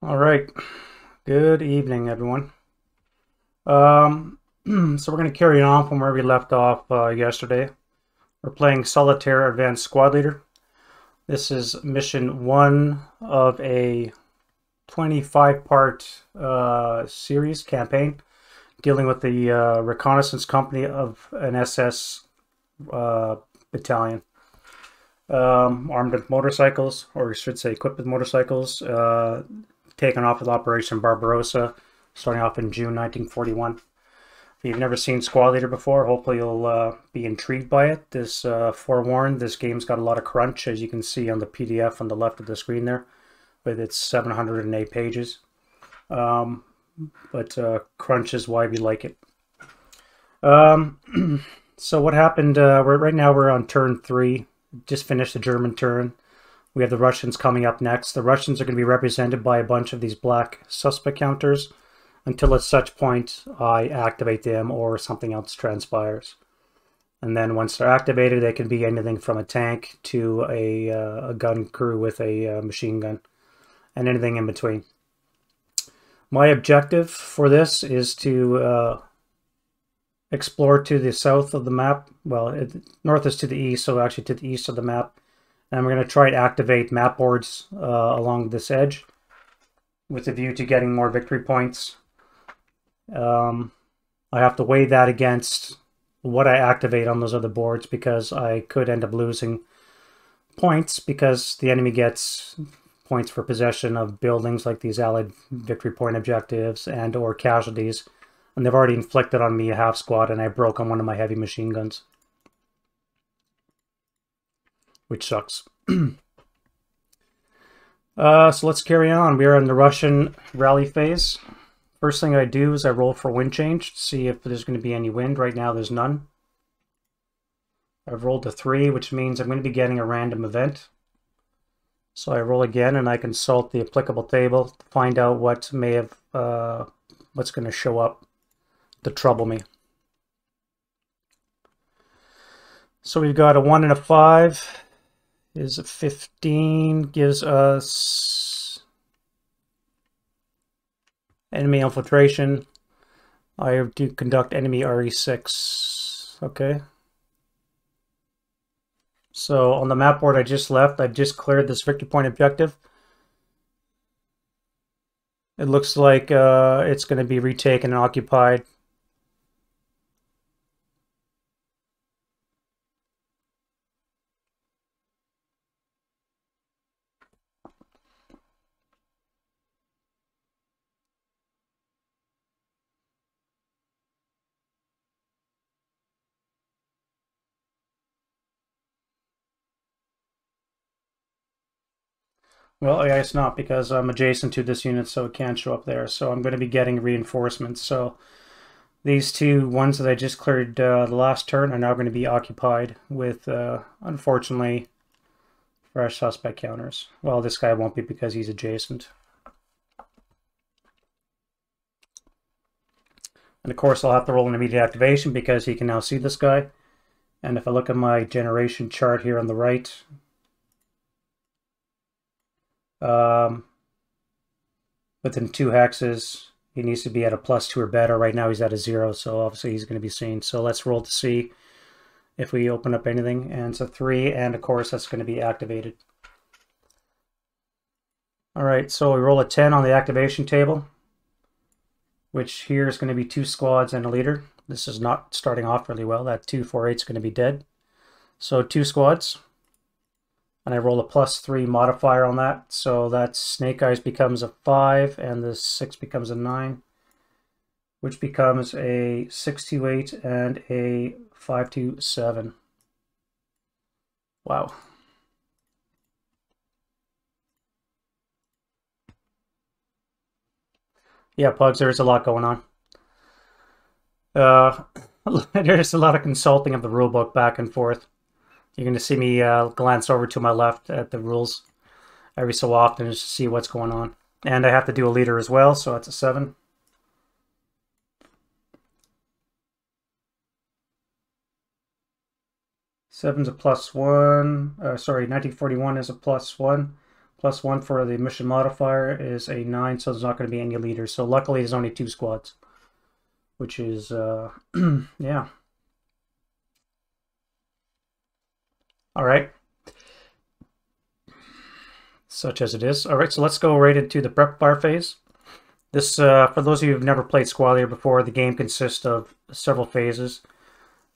All right, good evening, everyone. So we're going to carry on from where we left off yesterday. We're playing Solitaire Advanced Squad Leader. This is mission 1 of a 25-part series campaign dealing with the reconnaissance company of an SS battalion. Armed with motorcycles, or I should say equipped with motorcycles, taken off with Operation Barbarossa, starting off in June 1941. If you've never seen Squad Leader before, hopefully you'll be intrigued by it. This forewarned, this game's got a lot of crunch, as you can see on the PDF on the left of the screen there, with its 708 pages. But crunch is why we like it. So what happened, right now we're on turn 3, just finished the German turn. We have the Russians coming up next. The Russians are going to be represented by a bunch of these black suspect counters until at such point I activate them or something else transpires. And then once they're activated, they can be anything from a tank to a gun crew with a machine gun and anything in between. My objective for this is to explore to the south of the map. Well, north is to the east, so actually to the east of the map. And we're going to try to activate map boards along this edge with a view to getting more victory points. I have to weigh that against what I activate on those other boards, because I could end up losing points because the enemy gets points for possession of buildings like these allied victory point objectives and or casualties. And they've already inflicted on me a half squad, and I broke on one of my heavy machine guns, which sucks. So let's carry on. We are in the Russian rally phase. First thing I do is I roll for wind change to see if there's going to be any wind. Right now there's none. I've rolled a 3, which means I'm going to be getting a random event. So I roll again and I consult the applicable table to find out what may have what's going to show up to trouble me. So we've got a 1 and a 5. Is a 15, gives us enemy infiltration. I have to conduct enemy RE6. Okay. So on the map board I just left, I've just cleared this victory point objective. It looks like it's going to be retaken and occupied. Well, I guess not, because I'm adjacent to this unit, so it can't show up there. So I'm going to be getting reinforcements. So these two ones that I just cleared the last turn are now going to be occupied with, unfortunately, fresh suspect counters. Well, this guy won't be because he's adjacent. And of course, I'll have to roll an immediate activation because he can now see this guy. And if I look at my generation chart here on the right, within 2 hexes, he needs to be at a +2 or better. Right now he's at a 0, so obviously he's going to be seen. So let's roll to see if we open up anything. And it's a 3, and of course that's going to be activated. Alright, so we roll a 10 on the activation table, which here is going to be 2 squads and a leader. This is not starting off really well. That 248 is going to be dead. So 2 squads. And I roll a +3 modifier on that. So that Snake Eyes becomes a 5 and the 6 becomes a 9, which becomes a 628 and a 527. Wow. Yeah, Pugs, there's a lot going on. There's a lot of consulting of the rulebook back and forth. You're going to see me glance over to my left at the rules every so often just to see what's going on. And I have to do a leader as well, so that's a 7. Seven's a +1. Sorry, 1941 is a +1. +1 for the mission modifier is a 9, so there's not going to be any leaders. So luckily there's only 2 squads, which is, yeah. All right. Such as it is. All right, so let's go right into the prep fire phase. This, for those of you who've never played Squad Leader before, the game consists of several phases.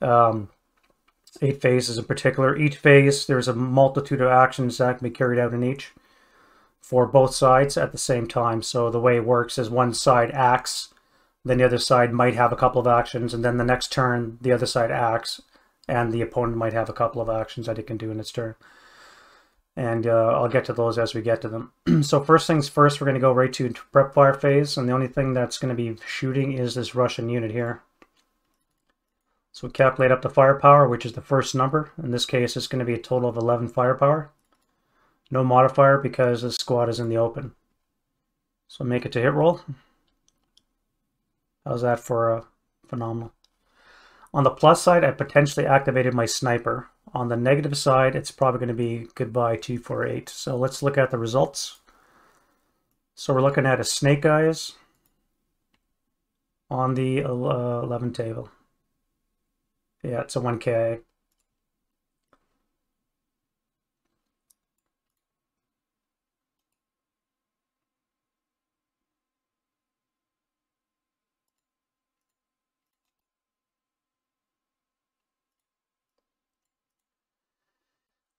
8 phases in particular. Each phase, there's a multitude of actions that can be carried out in each for both sides at the same time. So the way it works is one side acts, then the other side might have a couple of actions, and then the next turn, the other side acts, and the opponent might have a couple of actions that it can do in its turn. And I'll get to those as we get to them. So first things first, we're going to go right to prep fire phase, and the only thing that's going to be shooting is this Russian unit here. So we calculate up the firepower, which is the first number. In this case, it's going to be a total of 11 firepower. No modifier because the squad is in the open. So make it to hit roll. How's that for phenomenal? On the plus side, I potentially activated my sniper. On the negative side, it's probably going to be goodbye 248. So let's look at the results. So we're looking at a snake eyes on the 11 table. Yeah, it's a 1K.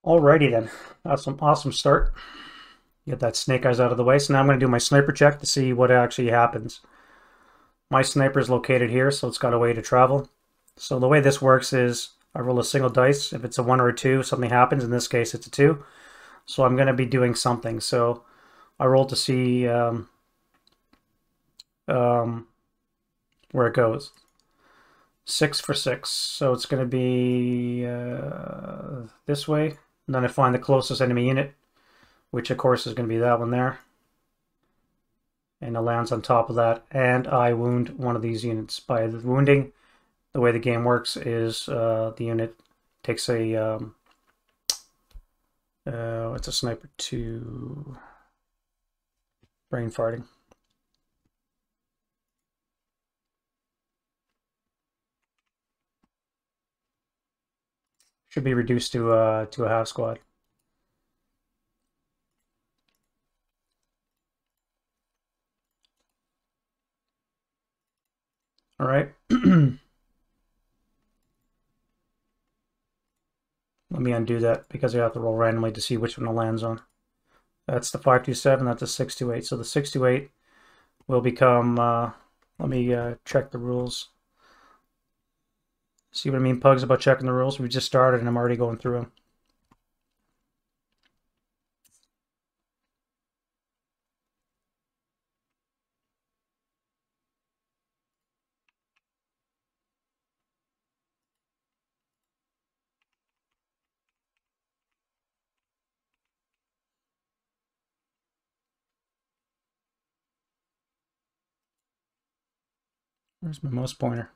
Alrighty then, that's an awesome start. Get that snake eyes out of the way. So now I'm going to do my sniper check to see what actually happens. My sniper is located here, so it's got a way to travel. So the way this works is I roll a single dice. If it's a 1 or a 2, something happens. In this case, it's a 2. So I'm going to be doing something. So I roll to see where it goes. 6 for 6. So it's going to be this way. And then I find the closest enemy unit, which of course is going to be that one there. And it lands on top of that. And I wound one of these units. By the wounding, the way the game works is the unit takes a it's a sniper 2 brain farting. Should be reduced to a half squad. All right. Let me undo that because I have to roll randomly to see which one it lands on. That's the 527, that's a 628. So the 628 will become, let me check the rules. See what I mean, Pugs, about checking the rules? We just started and I'm already going through them. Where's my mouse pointer?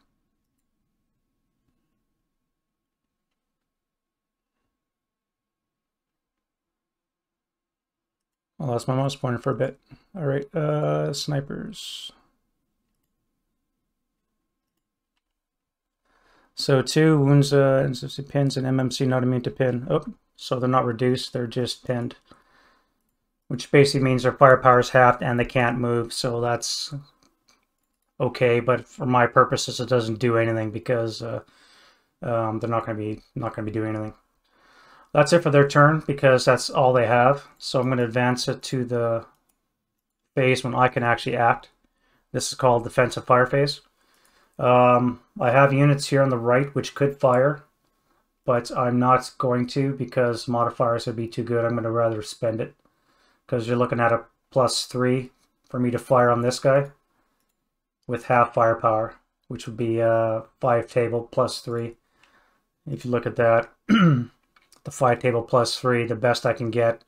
I lost my mouse pointer for a bit. All right, snipers. So 2 wounds, pins, and MMC not immune to pin. Oh, so they're not reduced, they're just pinned. Which basically means their firepower is halved and they can't move, so that's okay, but for my purposes it doesn't do anything because they're not going to be doing anything. That's it for their turn because that's all they have. So I'm going to advance it to the phase when I can actually act. This is called defensive fire phase. I have units here on the right which could fire, but I'm not going to because modifiers would be too good. I'm going to rather spend it because you're looking at a +3 for me to fire on this guy with half firepower, which would be 5 table +3. If you look at that, the 5 table +3, the best I can get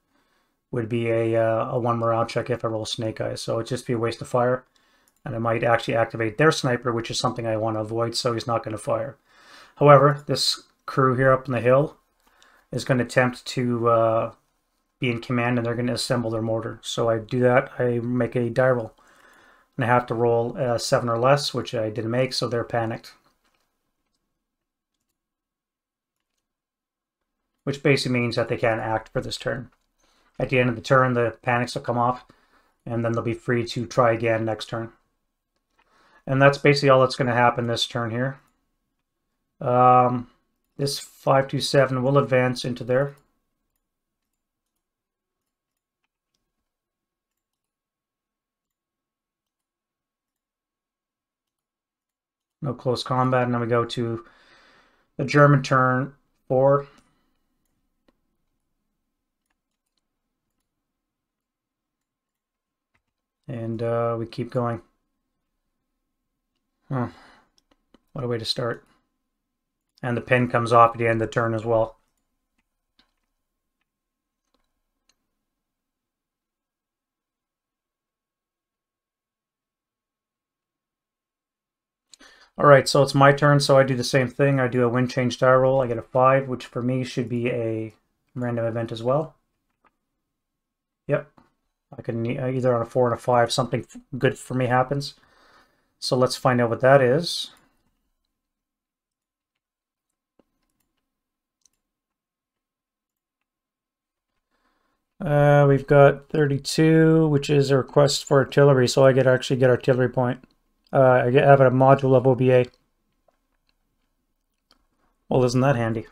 would be a 1 morale check if I roll Snake Eyes. So it'd just be a waste of fire. And I might actually activate their sniper, which is something I want to avoid, so he's not going to fire. However, this crew here up on the hill is going to attempt to be in command, and they're going to assemble their mortar. So I do that, I make a die roll. And I have to roll 7 or less, which I didn't make, so they're panicked. Which basically means that they can't act for this turn. At the end of the turn, the panics will come off, and then they'll be free to try again next turn. And that's basically all that's going to happen this turn here. This 527 will advance into there. No close combat, and then we go to the German turn 4. And we keep going. What a way to start. And the pin comes off at the end of the turn as well. Alright, so it's my turn, so I do the same thing. I do a wind change die roll. I get a 5, which for me should be a random event as well. Yep. I can either on a 4 and a 5, something good for me happens. So let's find out what that is. We've got 32, which is a request for artillery, so I actually get artillery point. I have a module of OBA. Well, isn't that handy?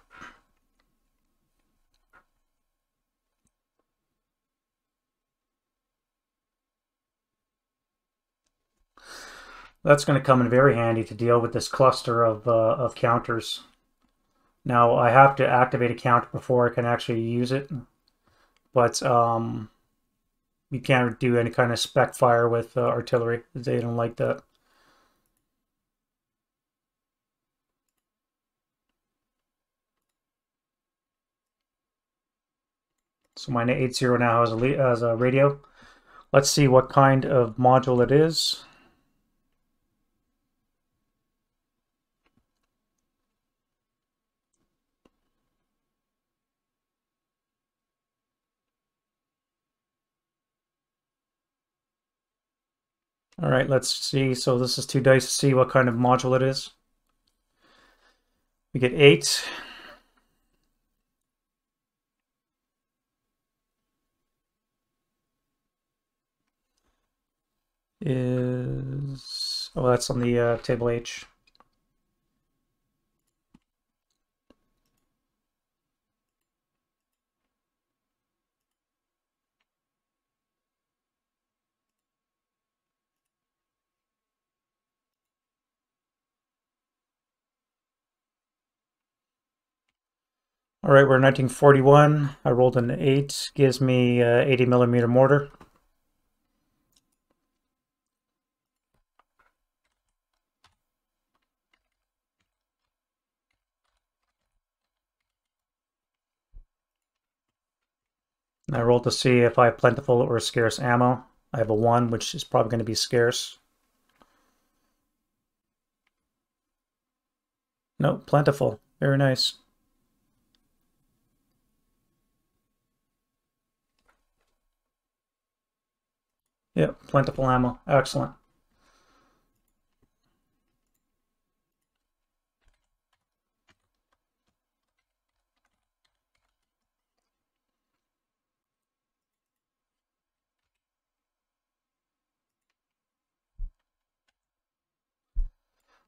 That's going to come in very handy to deal with this cluster of counters. Now, I have to activate a counter before I can actually use it, but you can't do any kind of spec fire with artillery. They don't like that. So my 80 now has a radio. Let's see what kind of module it is. All right, let's see. So this is 2 dice to see what kind of module it is. We get 8. Oh, that's on the table H. All right, we're in 1941. I rolled an 8, gives me 80 millimeter mortar. And I rolled to see if I have plentiful or scarce ammo. I have a 1, which is probably going to be scarce. No, plentiful. Very nice. Yep, plentiful ammo. Excellent.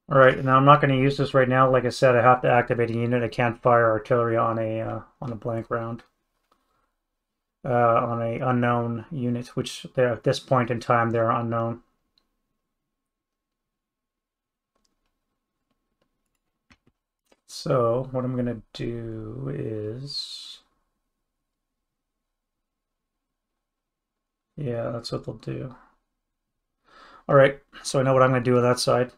All right, now I'm not going to use this right now. Like I said, I have to activate a unit. I can't fire artillery on a blank round. On a unknown unit, which they're at this point in time they're unknown. So what I'm gonna do is, yeah, that's what they'll do. All right, so I know what I'm gonna do on that side.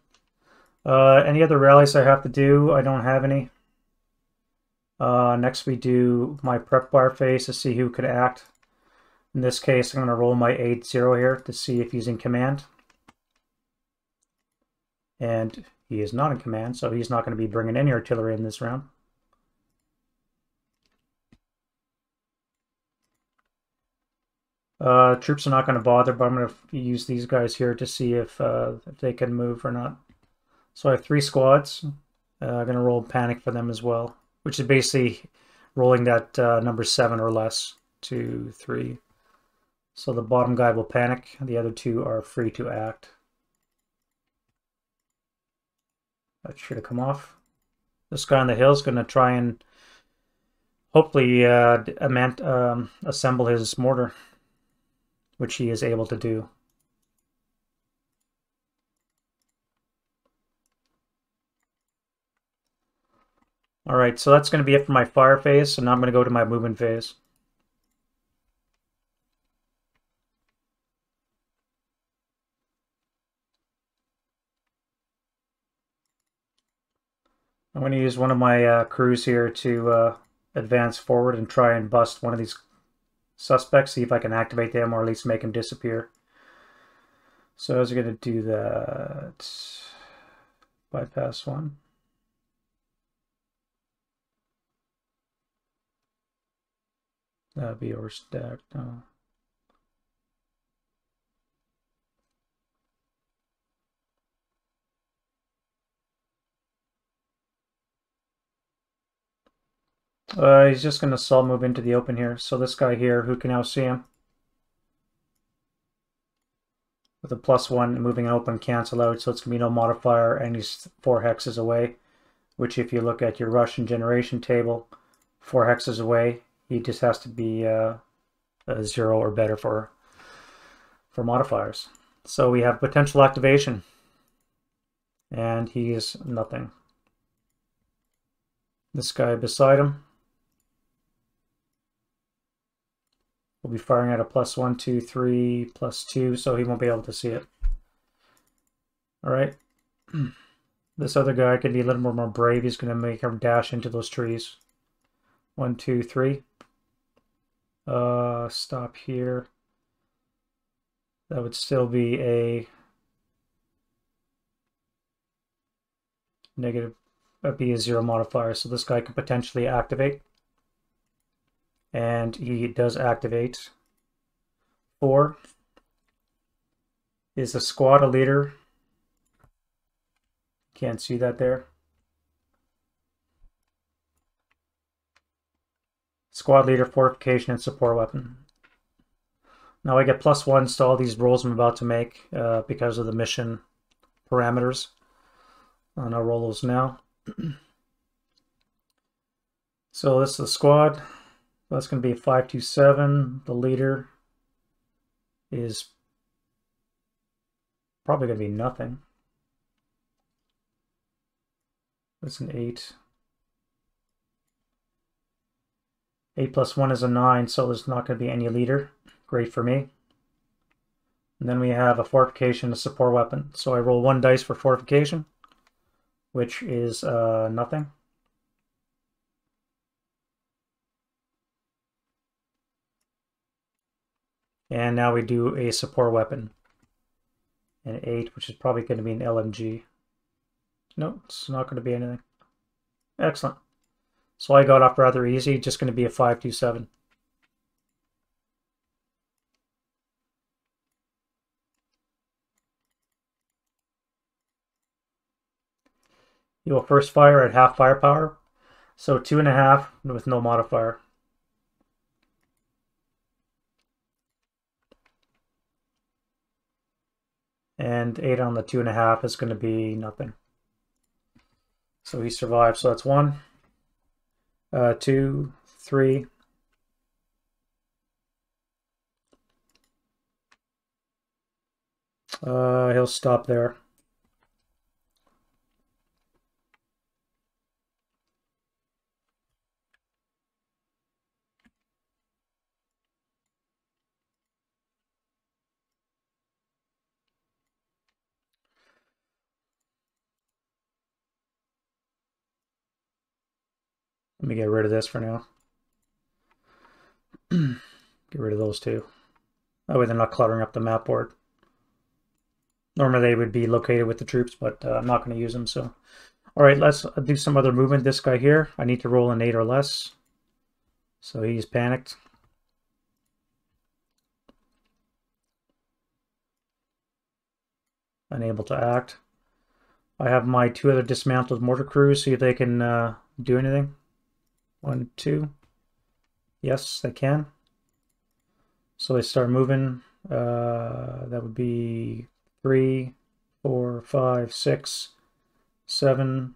Any other rallies I have to do? I don't have any. Next we do my prep bar phase to see who could act. In this case, I'm going to roll my 8-0 here to see if he's in command. And he is not in command, so he's not going to be bringing any artillery in this round. Troops are not going to bother, but I'm going to use these guys here to see if they can move or not. So I have 3 squads. I'm going to roll panic for them as well, which is basically rolling that number 7 or less, 2, 3. So the bottom guy will panic. The other 2 are free to act. That should have come off. This guy on the hill is going to try and hopefully assemble his mortar, which he is able to do. Alright, so that's going to be it for my fire phase, so now I'm going to go to my movement phase. I'm going to use one of my crews here to advance forward and try and bust one of these suspects, see if I can activate them or at least make them disappear. So I was going to do that. Bypass one. That would be overstacked. No. He's just going to assault move into the open here. So this guy here, who can now see him? With a +1, moving an open cancel out, so it's going to be no modifier, and he's 4 hexes away. Which if you look at your Russian generation table, 4 hexes away, he just has to be a 0 or better for modifiers. So we have potential activation. And he is nothing. This guy beside him will be firing at a +1, 2, 3, +2, so he won't be able to see it. Alright. This other guy can be a little more brave. He's going to make him dash into those trees. 1, 2, 3. Stop here. That would still be a negative. That'd be a 0 modifier. So this guy could potentially activate. And he does activate. 4 is a squad, a leader. Can't see that there. Squad leader, fortification, and support weapon. Now I get +1s to all these rolls I'm about to make because of the mission parameters. And I'll roll those now. So this is the squad. That's going to be 527. The leader is probably going to be nothing. That's an 8. 8 + 1 is a 9, so there's not going to be any leader. Great for me. And then we have a fortification, a support weapon. So I roll 1 dice for fortification, which is nothing. And now we do a support weapon. An 8, which is probably going to be an LMG. No, it's not going to be anything. Excellent. So I got off rather easy, just going to be a 527. You will first fire at half firepower, so 2.5 with no modifier. And 8 on the 2.5 is going to be nothing. So he survived, so that's 1, 2, 3. He'll stop there. Let me get rid of this for now. Get rid of those two. That way they're not cluttering up the map board. Normally they would be located with the troops, but I'm not going to use them, so... Alright, let's do some other movement. This guy here, I need to roll an 8 or less. So he's panicked. Unable to act. I have my 2 other dismantled mortar crews, see if they can do anything. 1, 2. Yes, they can. So they start moving. That would be 3, 4, 5, 6, 7,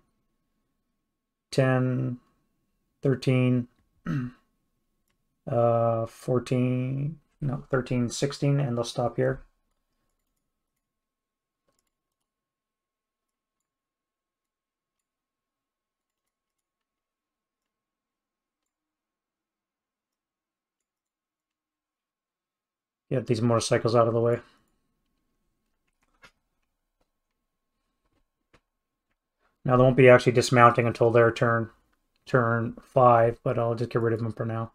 10, 13, 14, no, 13, 16, and they'll stop here. Get these motorcycles out of the way. Now they won't be actually dismounting until their turn 5, but I'll just get rid of them for now.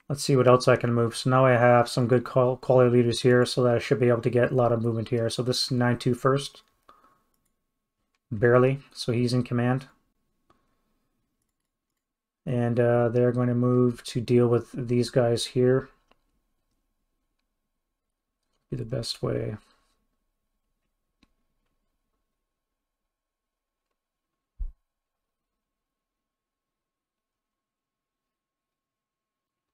Let's see what else I can move. So now I have some good quality leaders here, so that I should be able to get a lot of movement here. So this is 9-2 first. Barely, so he's in command. And they're going to move to deal with these guys here. Be the best way.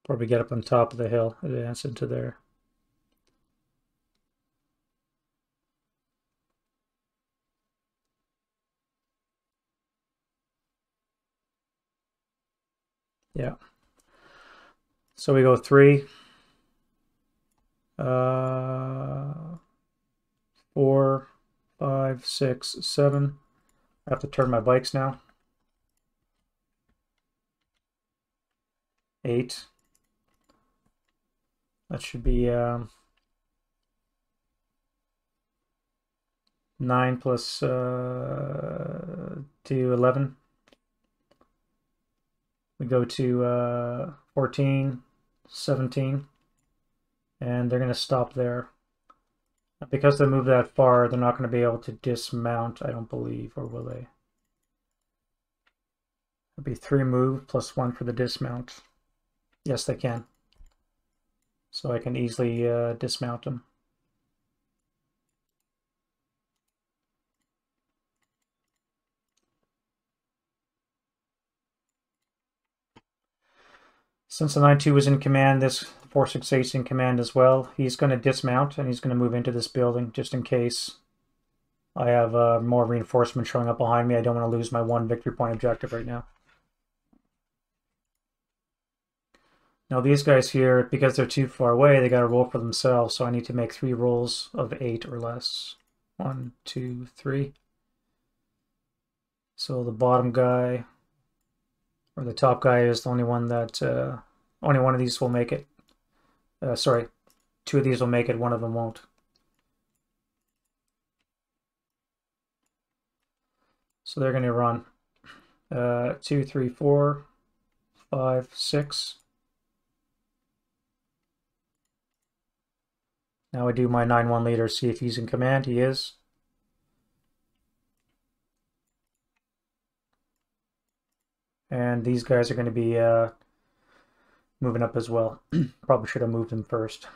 Probably get up on top of the hill, advance into there. Yeah. So we go 3, 4, 5, 6, 7. I have to turn my bikes now. 8. That should be 9 plus 2, 11. We go to 14, 17, and they're going to stop there. Because they moved that far, they're not going to be able to dismount, I don't believe, or will they? It'll be 3 move plus 1 for the dismount. Yes, they can. So I can easily dismount them. Since the 9-2 was in command, this 468 is in command as well. He's going to dismount and he's going to move into this building just in case I have more reinforcement showing up behind me. I don't want to lose my 1 victory point objective right now. Now these guys here, because they're too far away, they got to roll for themselves, so I need to make 3 rolls of 8 or less. 1, 2, 3. So the bottom guy, or the top guy, is the only one that, only one of these will make it. Sorry, 2 of these will make it, 1 of them won't. So they're going to run 2, 3, 4, 5, 6. Now I do my 9-1 leader, see if he's in command. He is. And these guys are going to be moving up as well. Probably should have moved them first.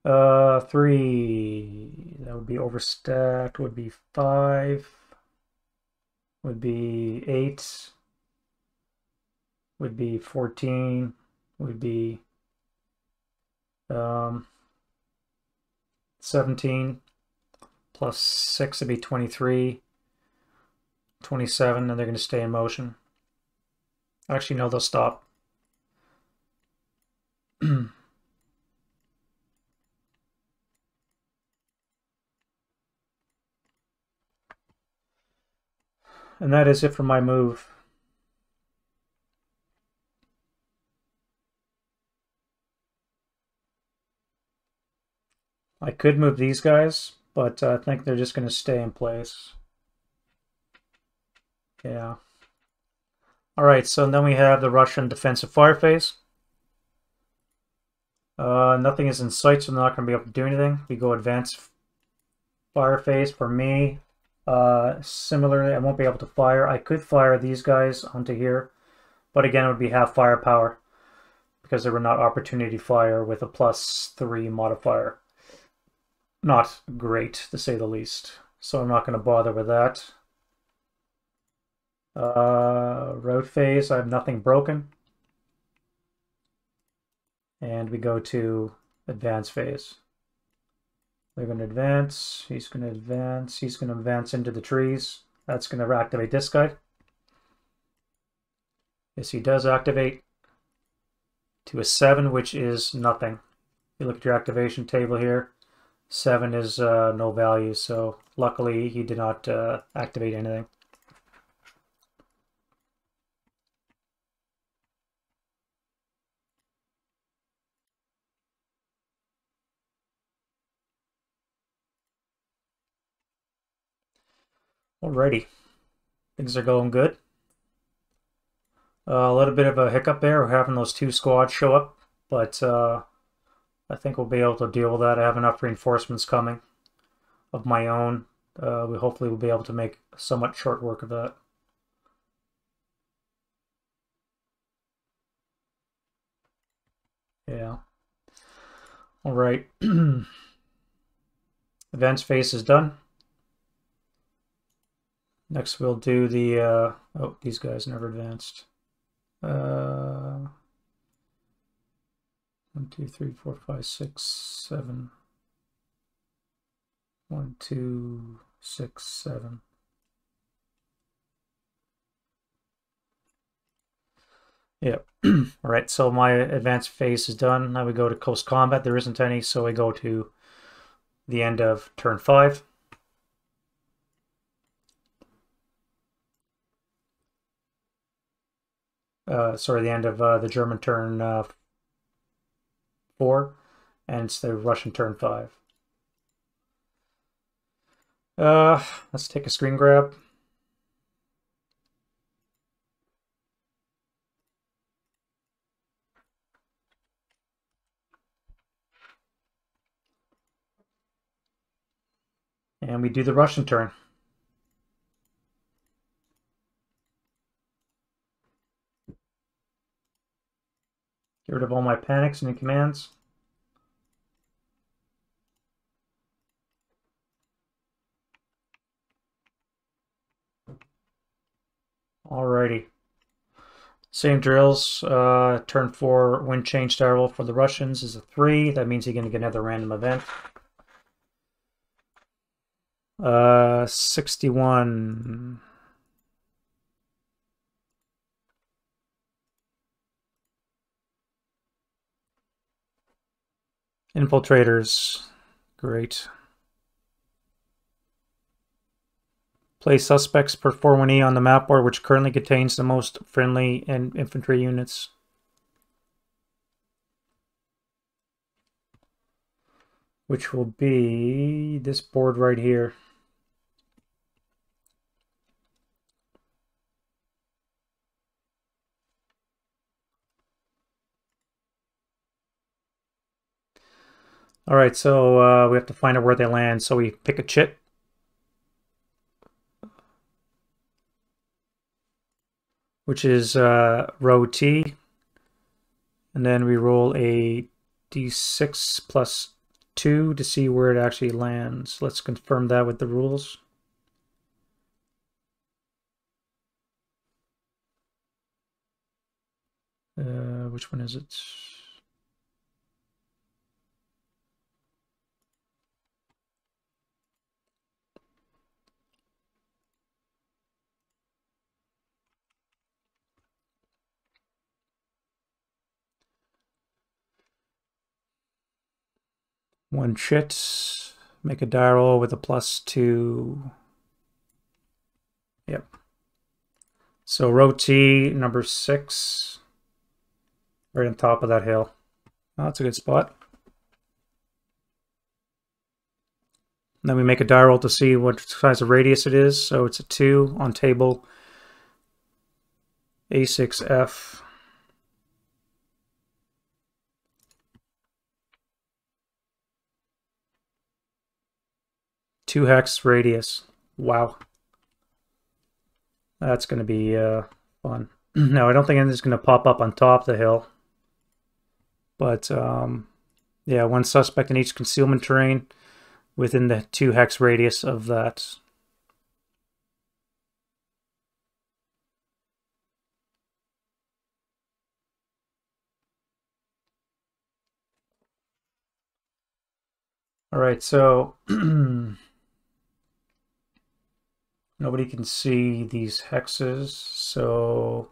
3. That would be overstacked. Would be 5. Would be 8. Would be 14. Would be 17 plus 6 would be 23, 27, and they're going to stay in motion. Actually, no, they'll stop. And that is it for my move. I could move these guys, but I think they're just going to stay in place. Yeah. All right, so then we have the Russian defensive fire phase. Nothing is in sight, so I'm not going to be able to do anything. We go advanced fire phase for me. Similarly, I won't be able to fire. I could fire these guys onto here, but again, it would be half firepower because they were not opportunity fire with a +3 modifier. Not great, to say the least. So I'm not going to bother with that. Road phase, I have nothing broken. And we go to advance phase. They're going to advance. He's going to advance. He's going to advance into the trees. That's going to activate this guy. Yes, he does activate to a 7, which is nothing. If you look at your activation table here, 7 is no value, so luckily he did not activate anything. Alrighty, things are going good. A little bit of a hiccup there, we're having those 2 squads show up, but I think we'll be able to deal with that. I have enough reinforcements coming of my own. We hopefully will be able to make somewhat short work of that. Yeah. All right. Advanced phase is done. Next we'll do the, oh, these guys never advanced. 1, 2, 3, 4, 5, 6, 7. 1, 2, 6, 7. Yep. All right, so my advanced phase is done. Now we go to close combat. There isn't any, so we go to the end of turn 5. Sorry, the end of the German turn 4, and it's the Russian turn 5. Let's take a screen grab. And we do the Russian turn. Get rid of all my panics and commands. Alrighty. Same drills. Turn 4 wind change star roll for the Russians is a 3. That means you're going to get another random event. 61. Infiltrators. Great. Place suspects per 41E on the map board, which currently contains the most friendly and infantry units. Which will be this board right here. All right, so we have to find out where they land. So we pick a chit. Which is row T. And then we roll a D6 plus 2 to see where it actually lands. Let's confirm that with the rules. Which one is it? One chit, make a die roll with a +2. Yep. So row T, number 6, right on top of that hill. Oh, that's a good spot. And then we make a die roll to see what size of radius it is. So it's a 2 on table A6F. 2 hex radius. Wow. That's going to be fun. No, I don't think anything's going to pop up on top of the hill. But, yeah, 1 suspect in each concealment terrain within the 2 hex radius of that. All right, so nobody can see these hexes, so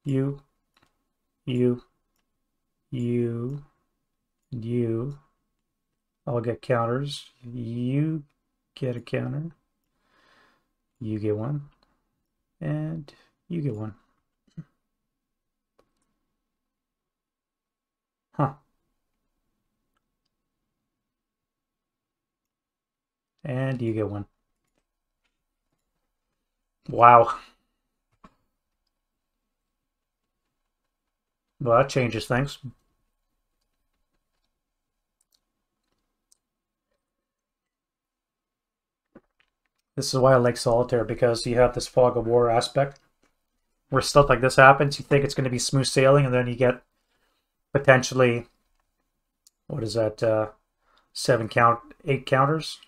you, and you all get counters. You get a counter. You get 1. And you get 1. Huh. And you get 1. Wow. Well, that changes things. This is why I like solitaire, because you have this fog of war aspect where stuff like this happens. You think it's going to be smooth sailing, and then you get potentially, what is that, 8 counters,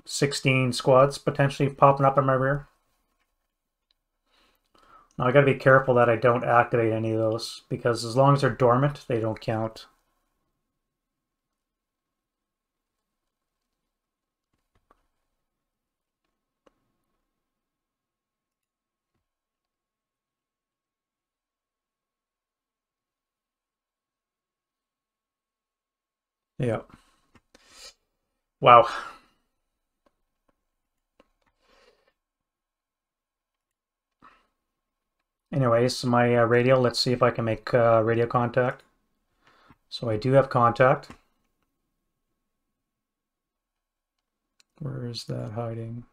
16 squads potentially popping up in my rear. Now I got to be careful that I don't activate any of those, because as long as they're dormant, they don't count. Yeah. Wow. Anyways, my radio, let's see if I can make radio contact. So I do have contact. Where is that hiding?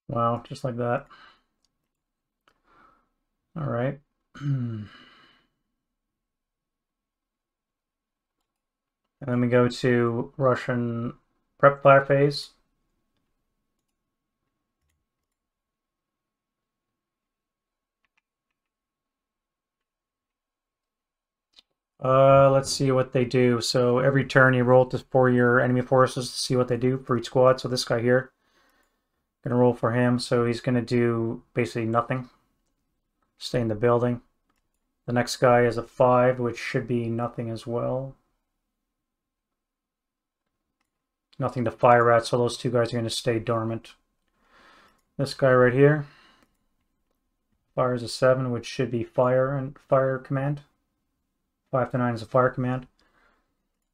Wow, just like that. All right. And then we go to Russian prep fire phase. Let's see what they do. So every turn you roll for your enemy forces to see what they do for each squad. So this guy here, gonna roll for him. So he's gonna do basically nothing. Stay in the building. The next guy is a 5, which should be nothing as well. Nothing to fire at, so those 2 guys are gonna stay dormant. This guy right here fires a 7, which should be fire and fire command. 5 to 9 is a fire command.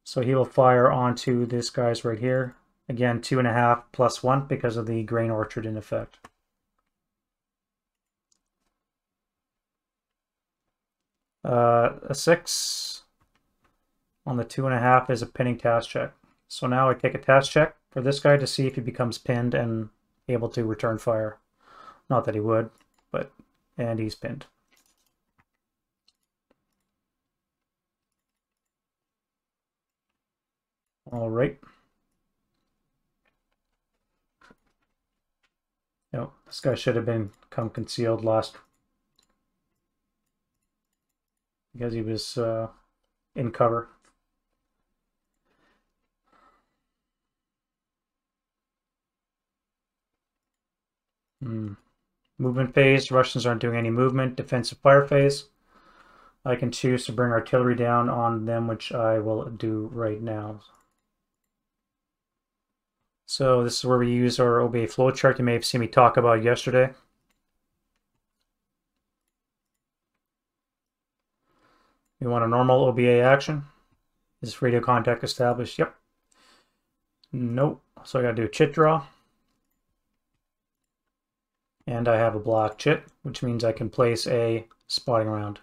So he will fire onto this guy's right here. Again, 2.5 plus 1 because of the grain orchard in effect. A 6 on the 2.5 is a pinning task check. So now I take a task check for this guy to see if he becomes pinned and able to return fire. Not that he would, but, and he's pinned. All right. No, this guy should have become concealed last because he was in cover. Movement phase. Russians aren't doing any movement. Defensive fire phase. I can choose to bring artillery down on them, which I will do right now. So this is where we use our OBA flowchart you may have seen me talk about yesterday. We want a normal OBA action. Is radio contact established? Yep. Nope. So I gotta do a chit draw. And I have a black chit, which means I can place a spotting round.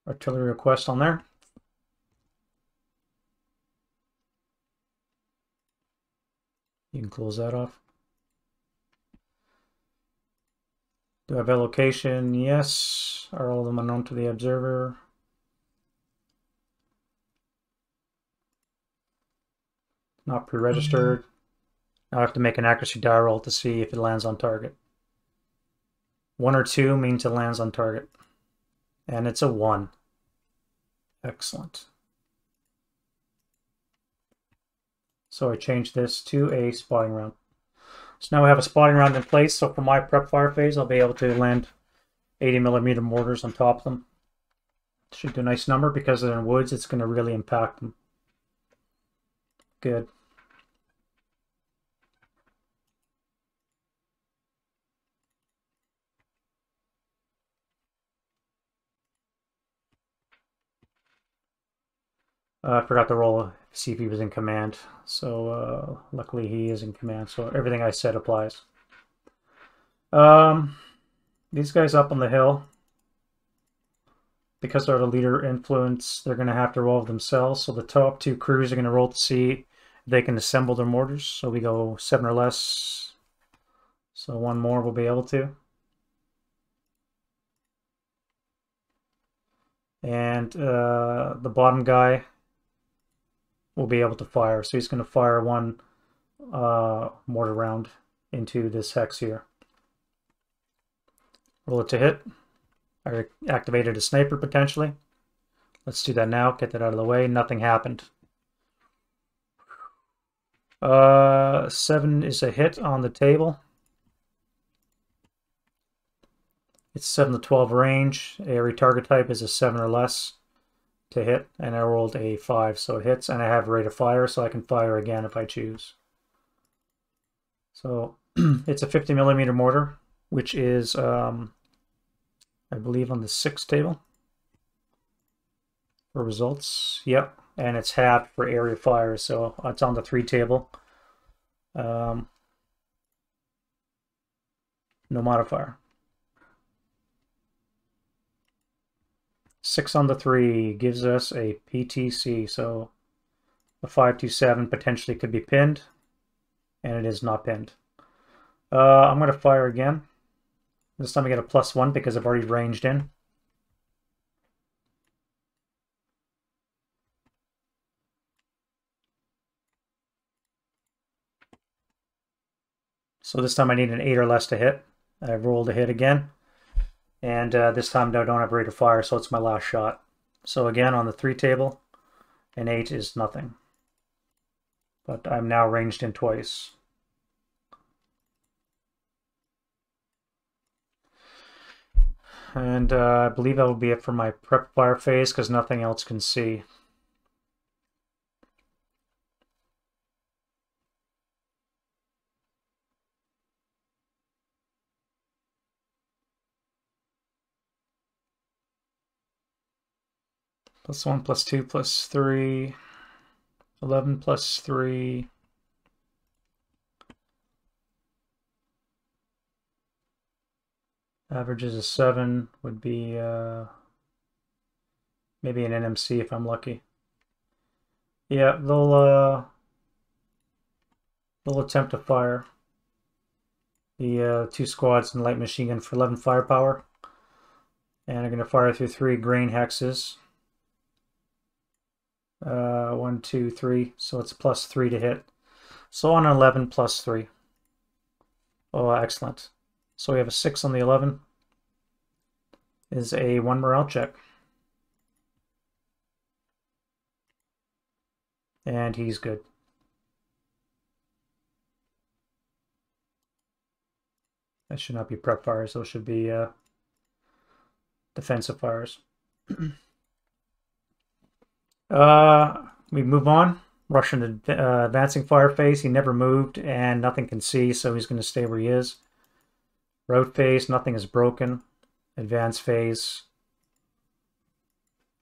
Artillery request on there. You can close that off. Do I have a location? Yes. Are all of them unknown to the observer? Not pre-registered. I have to make an accuracy die roll to see if it lands on target. 1 or 2 means it lands on target. And it's a 1. Excellent. So I changed this to a spotting round. So now we have a spotting round in place. So for my prep fire phase, I'll be able to land 80mm mortars on top of them. Should do a nice number because they're in woods. It's going to really impact them. Good. I forgot to roll, see if he was in command. So luckily he is in command. So everything I said applies. These guys up on the hill, because they're the leader influence, they're going to have to roll themselves. So the top 2 crews are going to roll to see if they can assemble their mortars. So we go 7 or less. So 1 more will be able to. And the bottom guy will be able to fire. So he's going to fire 1 mortar round into this hex here. Roll it to hit. I activated a sniper potentially. Let's do that now. Get that out of the way. Nothing happened. 7 is a hit on the table. It's 7 to 12 range. Every target type is a 7 or less to hit, and I rolled a 5, so it hits, and I have rate of fire, so I can fire again if I choose. So it's a 50mm mortar, which is, I believe, on the 6 table for results. Yep, and it's halved for area fire, so it's on the 3 table. No modifier. 6 on the 3 gives us a PTC, so a 527 potentially could be pinned, and it is not pinned. I'm going to fire again. This time I get a +1 because I've already ranged in. So this time I need an 8 or less to hit. I rolled a hit again. And this time I don't have rate of fire, so it's my last shot. So again, on the 3 table, an 8 is nothing. But I'm now ranged in twice. And I believe that will be it for my prep fire phase, because nothing else can see. +1, +2, +3, 11 +3. Averages of 7 would be maybe an NMC if I'm lucky. Yeah, they'll attempt to fire the 2 squads and light machine gun for 11 firepower, and I'm going to fire through 3 grain hexes. 1, 2, 3, so it's +3 to hit. So on 11 +3. Oh, excellent. So we have a 6 on the 11. Is a 1 morale check. And he's good. That should not be prep fires. Those should be defensive fires. We move on. Russian advancing fire phase. He never moved and nothing can see, so he's going to stay where he is. Road phase. Nothing is broken. Advance phase.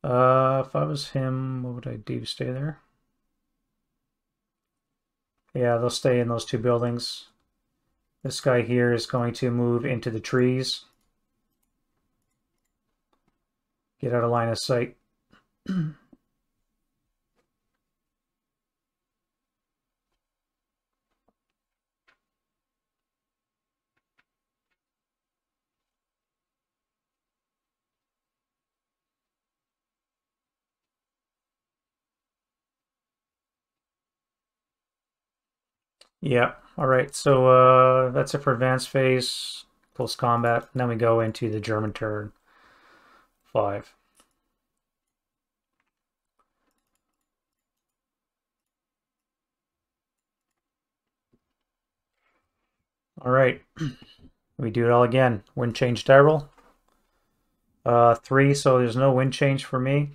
If I was him, what would I do? Stay there? Yeah, they'll stay in those two buildings. This guy here is going to move into the trees. Get out of line of sight. Yeah, all right, so that's it for advanced phase, close combat. And then we go into the German turn 5. All right, we do it all again. Wind change die roll. 3, so there's no wind change for me.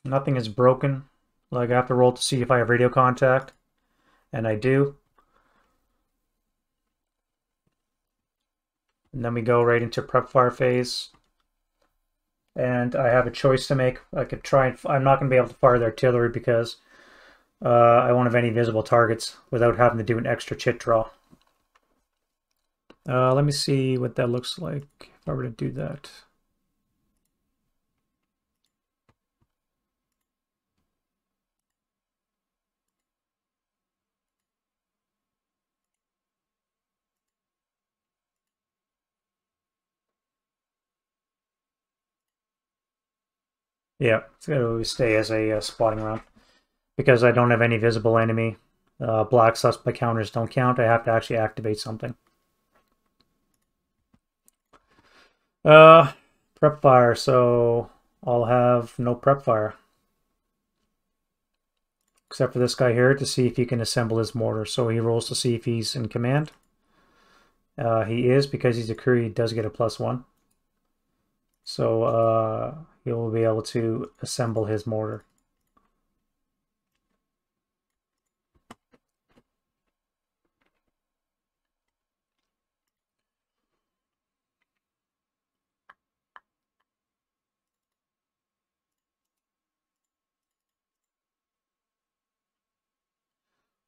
Nothing is broken. Like I have to roll to see if I have radio contact, and I do. And then we go right into prep fire phase. And I have a choice to make. I could try and... I'm not going to be able to fire the artillery because I won't have any visible targets without having to do an extra chit draw. Let me see what that looks like if I were to do that. Yeah, it's going to stay as a spotting round. Because I don't have any visible enemy, black suspect counters don't count. I have to actually activate something. Prep fire, so I'll have no prep fire. Except for this guy here to see if he can assemble his mortar. So he rolls to see if he's in command. He is, because he's a crew, he does get a +1. So he will be able to assemble his mortar.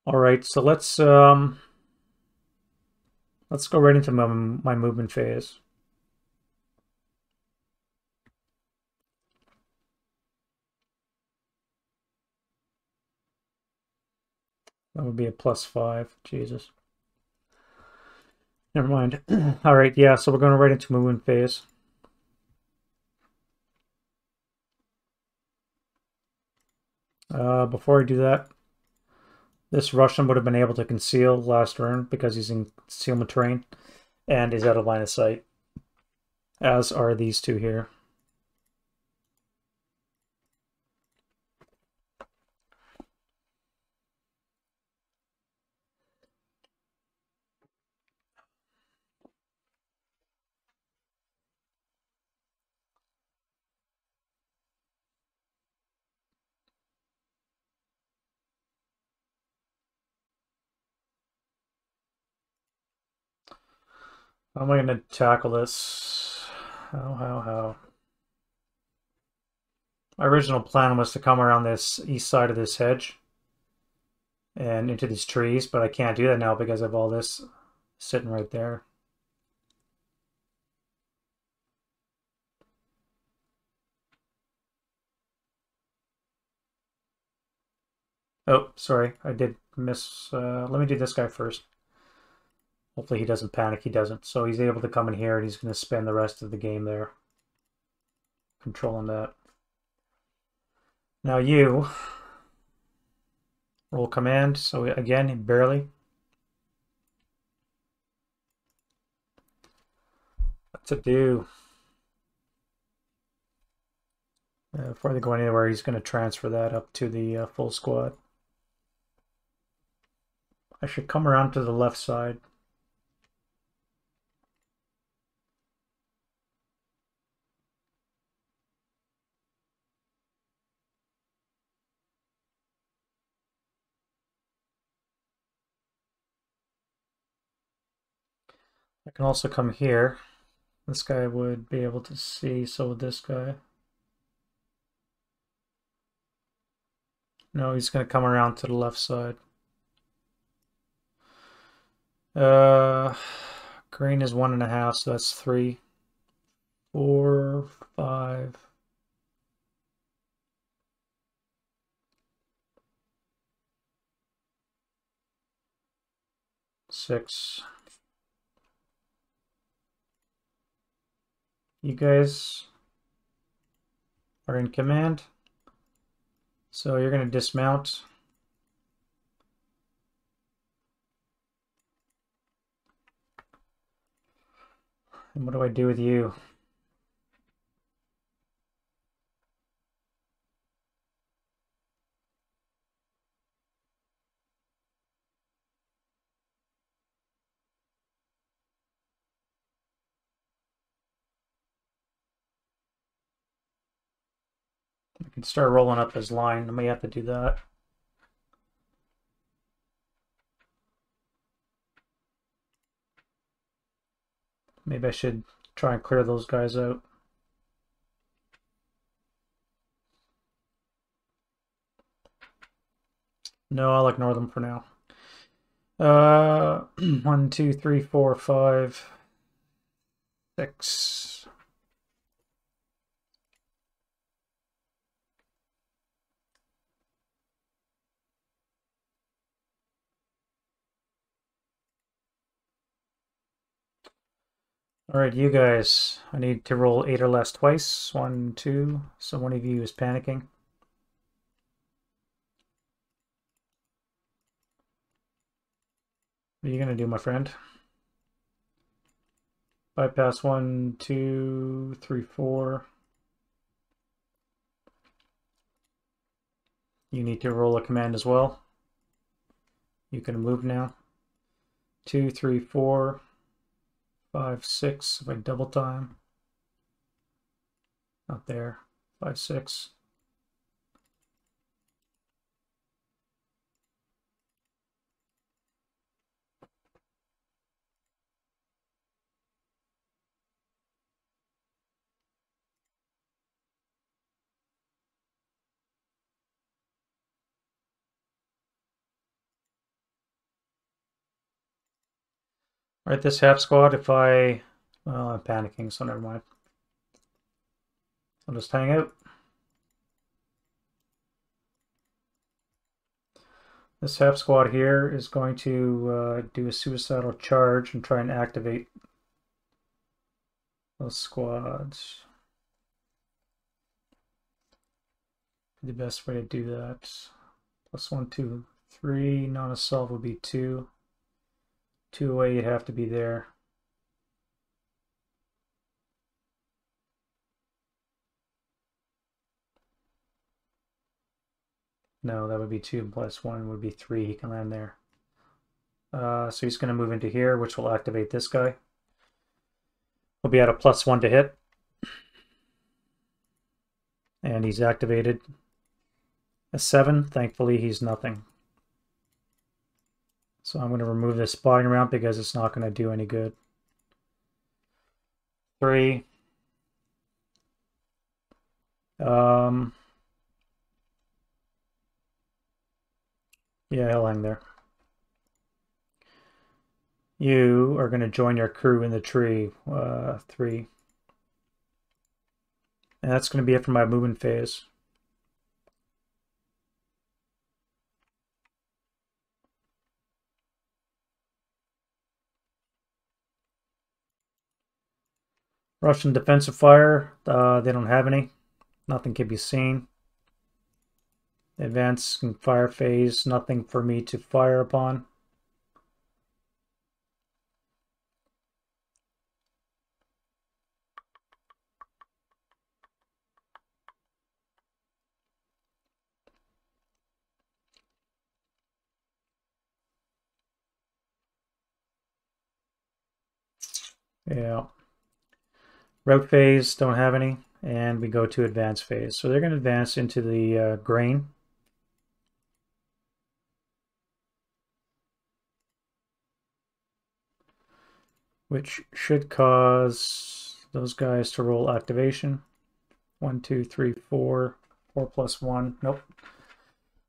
All right, so let's go right into my movement phase. That would be a +5. Jesus. Never mind. All right, yeah, so we're going right into movement phase. Before I do that, this Russian would have been able to conceal last turn because he's in concealment terrain and is out of line of sight, as are these two here. How am I going to tackle this? How? My original plan was to come around this east side of this hedge and into these trees, but I can't do that now because of all this sitting right there. Oh, sorry, I did miss. Let me do this guy first. Hopefully he doesn't panic. He doesn't. So he's able to come in here and he's going to spend the rest of the game there controlling that. Now you roll command. So again, barely. What to do? Before they go anywhere, he's going to transfer that up to the full squad. I should come around to the left side. I can also come here. This guy would be able to see, so would this guy. No, he's going to come around to the left side. Green is 1.5, so that's 3, 4, 5. 6. You guys are in command. So you're going to dismount. And what do I do with you? I can start rolling up his line. I may have to do that. Maybe I should try and clear those guys out. No, I'll ignore them for now. 1, 2, 3, 4, 5, 6. Alright, you guys. I need to roll 8 or less twice. 1, 2. So one of you is panicking. What are you going to do, my friend? Bypass 1, 2, 3, 4. You need to roll a command as well. You can move now. 2, 3, 4, 5, 6. If I double time. Not there. 5, 6. All right, this half squad, if I... Well, I'm panicking, so never mind. I'll just hang out. This half squad here is going to do a suicidal charge and try and activate those squads. The best way to do that. Plus 1, 2, 3. Non-assault would be 2. 2 away, you'd have to be there. No, that would be 2 plus 1 would be 3. He can land there. So he's going to move into here, which will activate this guy. He'll be at a plus 1 to hit. And he's activated. A 7. Thankfully, he's nothing. So I'm going to remove this spotting round because it's not going to do any good. 3. Yeah, he'll hang there. You are going to join your crew in the tree. 3. And that's going to be it for my movement phase. Russian defensive fire. They don't have any. Nothing can be seen. Advance and fire phase. Nothing for me to fire upon. Yeah. Route phase, don't have any. And we go to advance phase. So they're going to advance into the grain. which should cause those guys to roll activation. 1, 2, 3, 4. 4 plus 1. Nope.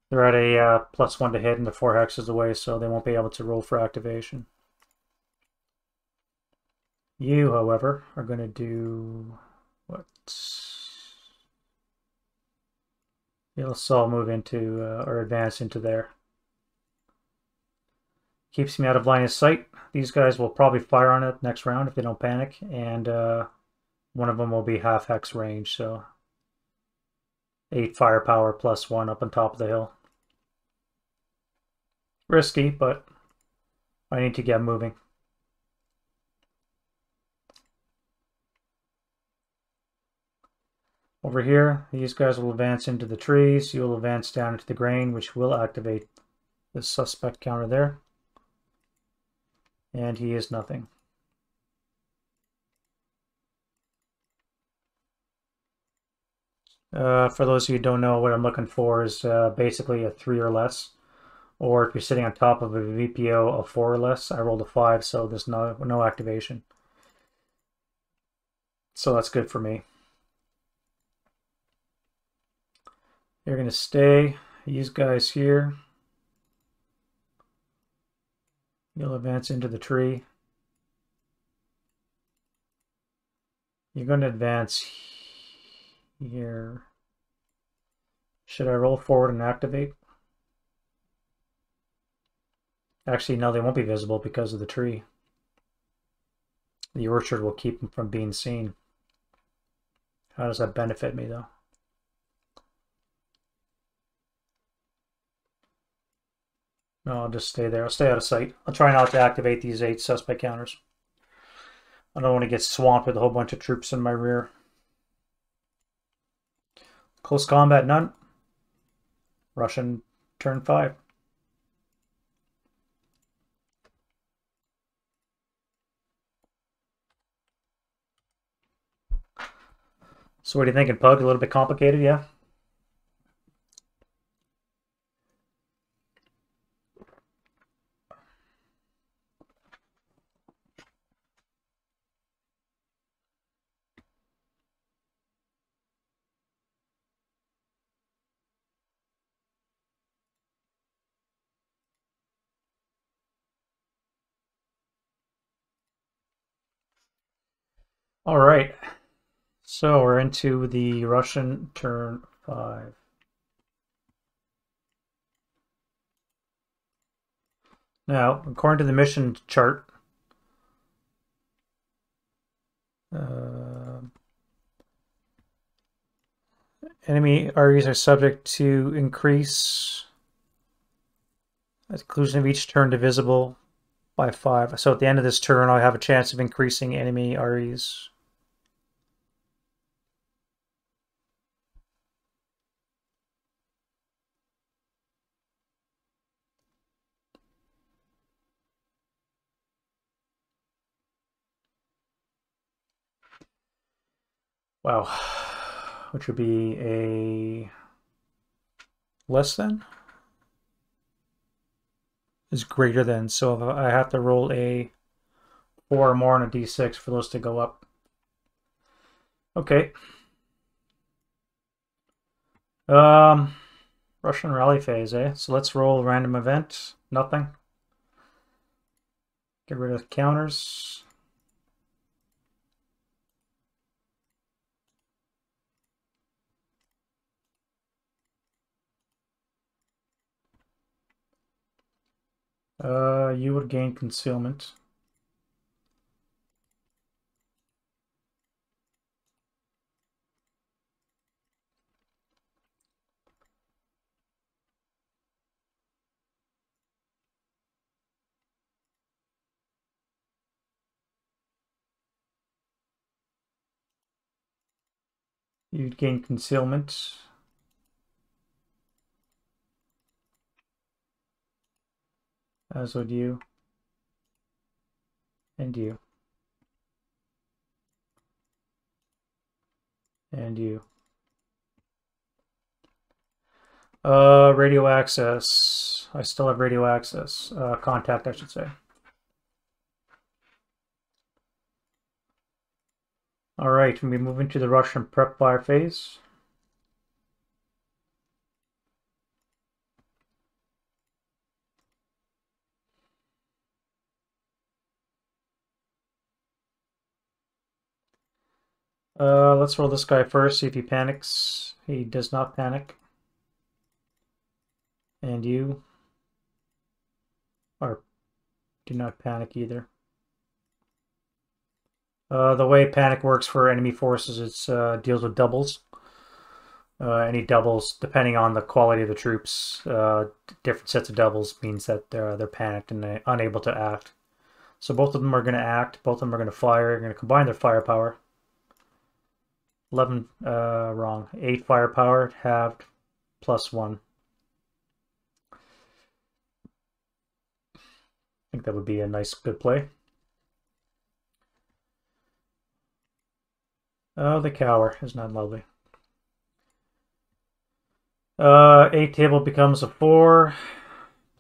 They're at a +1 to hit and the 4 hexes away, so they won't be able to roll for activation. You, however, are going to do what? You'll all move into or advance into there. Keeps me out of line of sight. These guys will probably fire on it next round if they don't panic, and one of them will be half hex range, so 8 firepower +1 up on top of the hill. Risky, but I need to get moving. Over here, these guys will advance into the trees. You'll advance down into the grain, which will activate the suspect counter there. And he is nothing. For those of you who don't know, what I'm looking for is basically a 3 or less. Or if you're sitting on top of a VPO of 4 or less, I rolled a 5, so there's no activation. So that's good for me. You're going to stay. These guys here. You'll advance into the tree. You're going to advance here. Should I roll forward and activate? Actually, no, they won't be visible because of the tree. The orchard will keep them from being seen. How does that benefit me, though? No, I'll just stay there. I'll stay out of sight. I'll try not to activate these 8 suspect counters. I don't want to get swamped with a whole bunch of troops in my rear. Close combat, none. Russian turn 5. So what are you thinking, Pug? A little bit complicated, yeah? All right. So we're into the Russian turn 5. Now, according to the mission chart, enemy REs are subject to increase at the conclusion of each turn divisible by 5. So at the end of this turn, I'll have a chance of increasing enemy REs. Wow. Which would be a less than? Is greater than. So I have to roll a 4 or more on a d6 for those to go up. Okay. Russian rally phase, eh? So let's roll a random event. Nothing. Get rid of counters. You would gain concealment. You'd gain concealment. As would you. And you. And you. Radio access. I still have radio access. Contact, I should say. All right, we move into the Russian prep fire phase. Let's roll this guy first, see if he panics. He does not panic. And you do not panic either. The way panic works for enemy forces, it deals with doubles. Any doubles, depending on the quality of the troops, different sets of doubles means that they're panicked and unable to act. So both of them are going to act, both of them are going to fire, they're going to combine their firepower. 11, wrong. 8 firepower, halved, +1. I think that would be a nice, good play. Oh, the cower is not lovely. 8 table becomes a 4.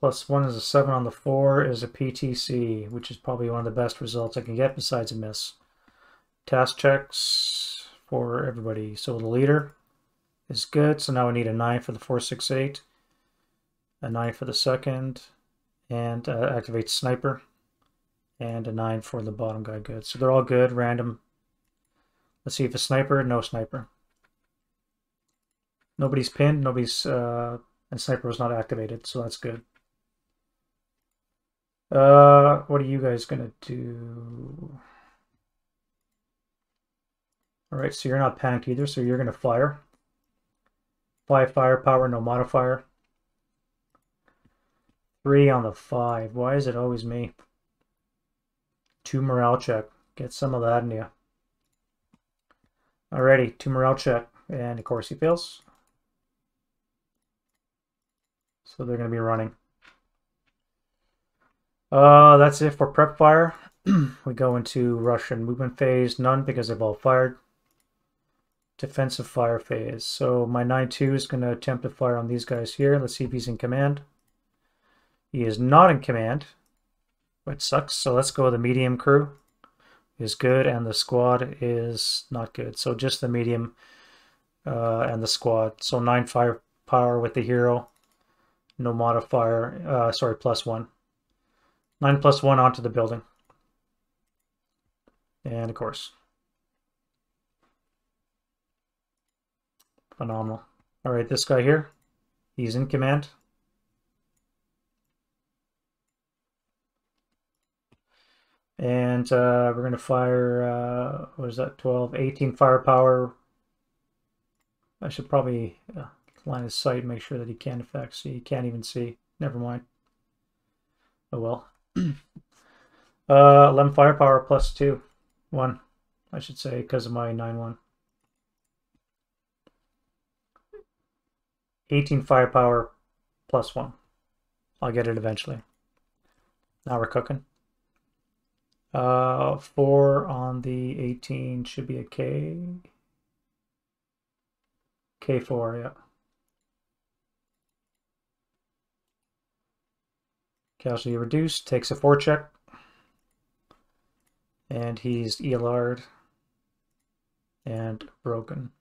+1 is a 7 on the 4 is a PTC, which is probably one of the best results I can get besides a miss. Task checks for everybody. So the leader is good. So now we need a 9 for the 468, a 9 for the second, and activate sniper, and a 9 for the bottom guy. Good. So they're all good. Random. Let's see if a sniper. No sniper. Nobody's pinned. Nobody's and sniper was not activated. So that's good. What are you guys gonna do? All right, so you're not panicked either, so you're gonna fire. 5 firepower, no modifier. 3 on the 5. Why is it always me? 2 morale check. Get some of that in you. Alrighty, 2 morale check, and of course he fails. So they're gonna be running. That's it for prep fire. We go into Russian movement phase. None because they've all fired. Defensive fire phase. So my 9-2 is going to attempt to fire on these guys here. Let's see if he's in command. He is not in command, which sucks. So let's go with the medium crew. Is good, and the squad is not good. So just the medium and the squad. So 9 firepower with the hero. No modifier. Sorry, +1. 9 +1 onto the building. And of course. Phenomenal. All right, this guy here, he's in command. And we're going to fire, what is that, 12, 18 firepower. I should probably line his sight, make sure that he can't affect. See, he can't even see. Never mind. Oh well. 11 firepower +2. 1, I should say, because of my 9-1. 18 firepower +1. I'll get it eventually. Now we're cooking. 4 on the 18 should be a K. K4, yeah. Casualty reduced, takes a 4 check. And he's ELR'd and broken.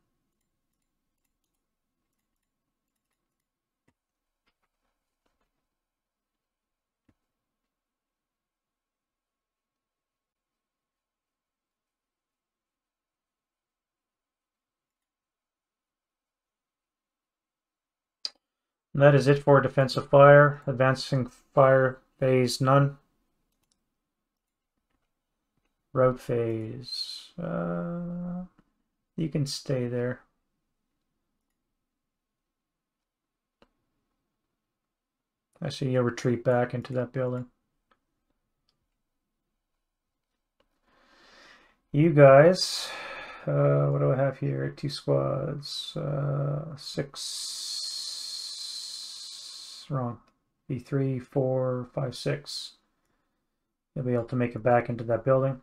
And that is it for defensive fire. Advancing fire phase, none. Route phase. You can stay there. I see you'll retreat back into that building. You guys, what do I have here? 2 squads, 6, wrong. B3, 4, 5, 6. You'll be able to make it back into that building.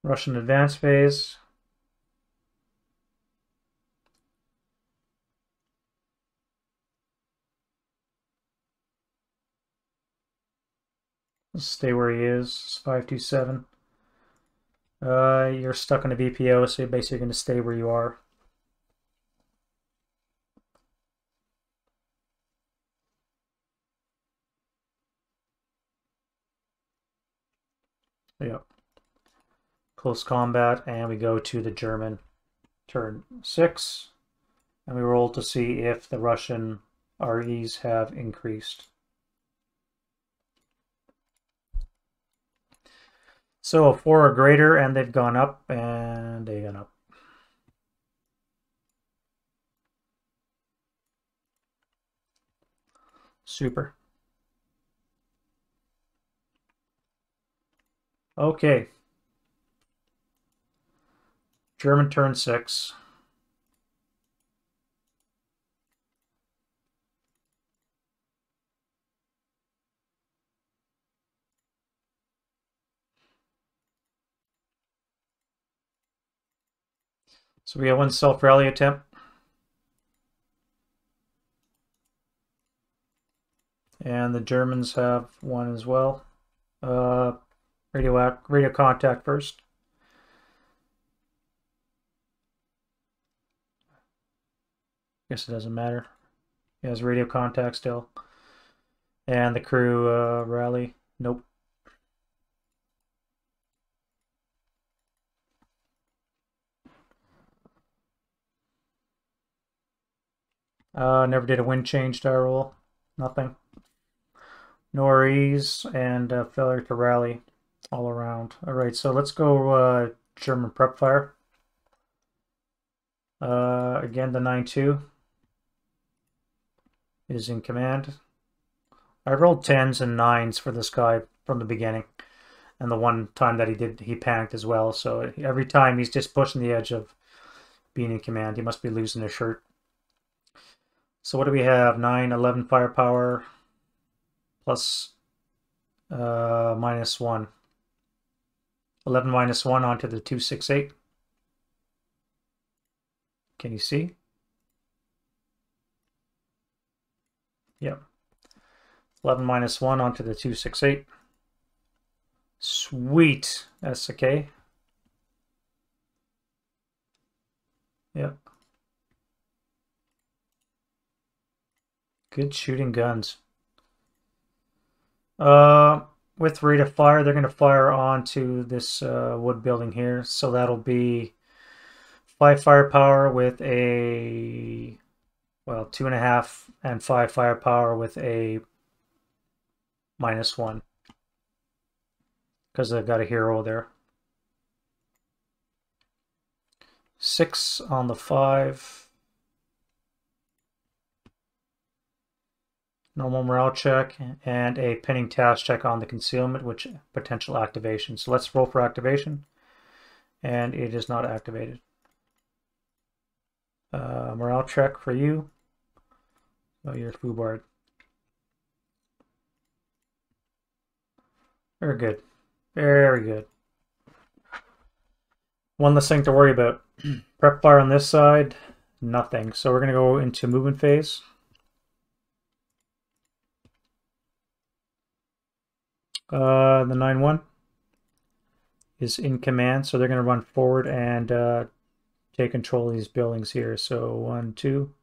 Russian advance phase. Stay where he is. It's 527. You're stuck on a VPO, so you're basically going to stay where you are. Yep. Close combat, and we go to the German turn 6, and we roll to see if the Russian REs have increased. So 4 or greater, and they've gone up, and they gone up. Super. Okay. German turn 6. So we have 1 self-rally attempt. And the Germans have 1 as well. Radio contact first. Guess it doesn't matter. He has radio contact still. And the crew rally. Nope. Never did a wind change to our roll. Nothing. No REs and failure to rally all around. Alright, so let's go German prep fire. Again, the 9-2 is in command. I rolled 10s and 9s for this guy from the beginning. And the one time that he panicked as well. So every time he's just pushing the edge of being in command. He must be losing his shirt. So what do we have? 9, 11 firepower plus -1. 11 -1 onto the 268. Can you see? Yep. 11 -1 onto the 268. Sweet. SAK. Yep. Good shooting guns. With rate of fire, they're going to fire onto this wood building here. So that'll be 5 firepower with a, well, 2.5 and 5 firepower with a -1. Because I've got a hero there. 6 on the 5. Normal morale check and a pinning task check on the concealment, which potential activation. So let's roll for activation, and it is not activated. Morale check for you. Oh, you're Fubard. Very good. Very good. One less thing to worry about. Prep fire on this side, nothing. So we're going to go into movement phase. The 9-1 is in command, so they're going to run forward and take control of these buildings here. So 1, 2,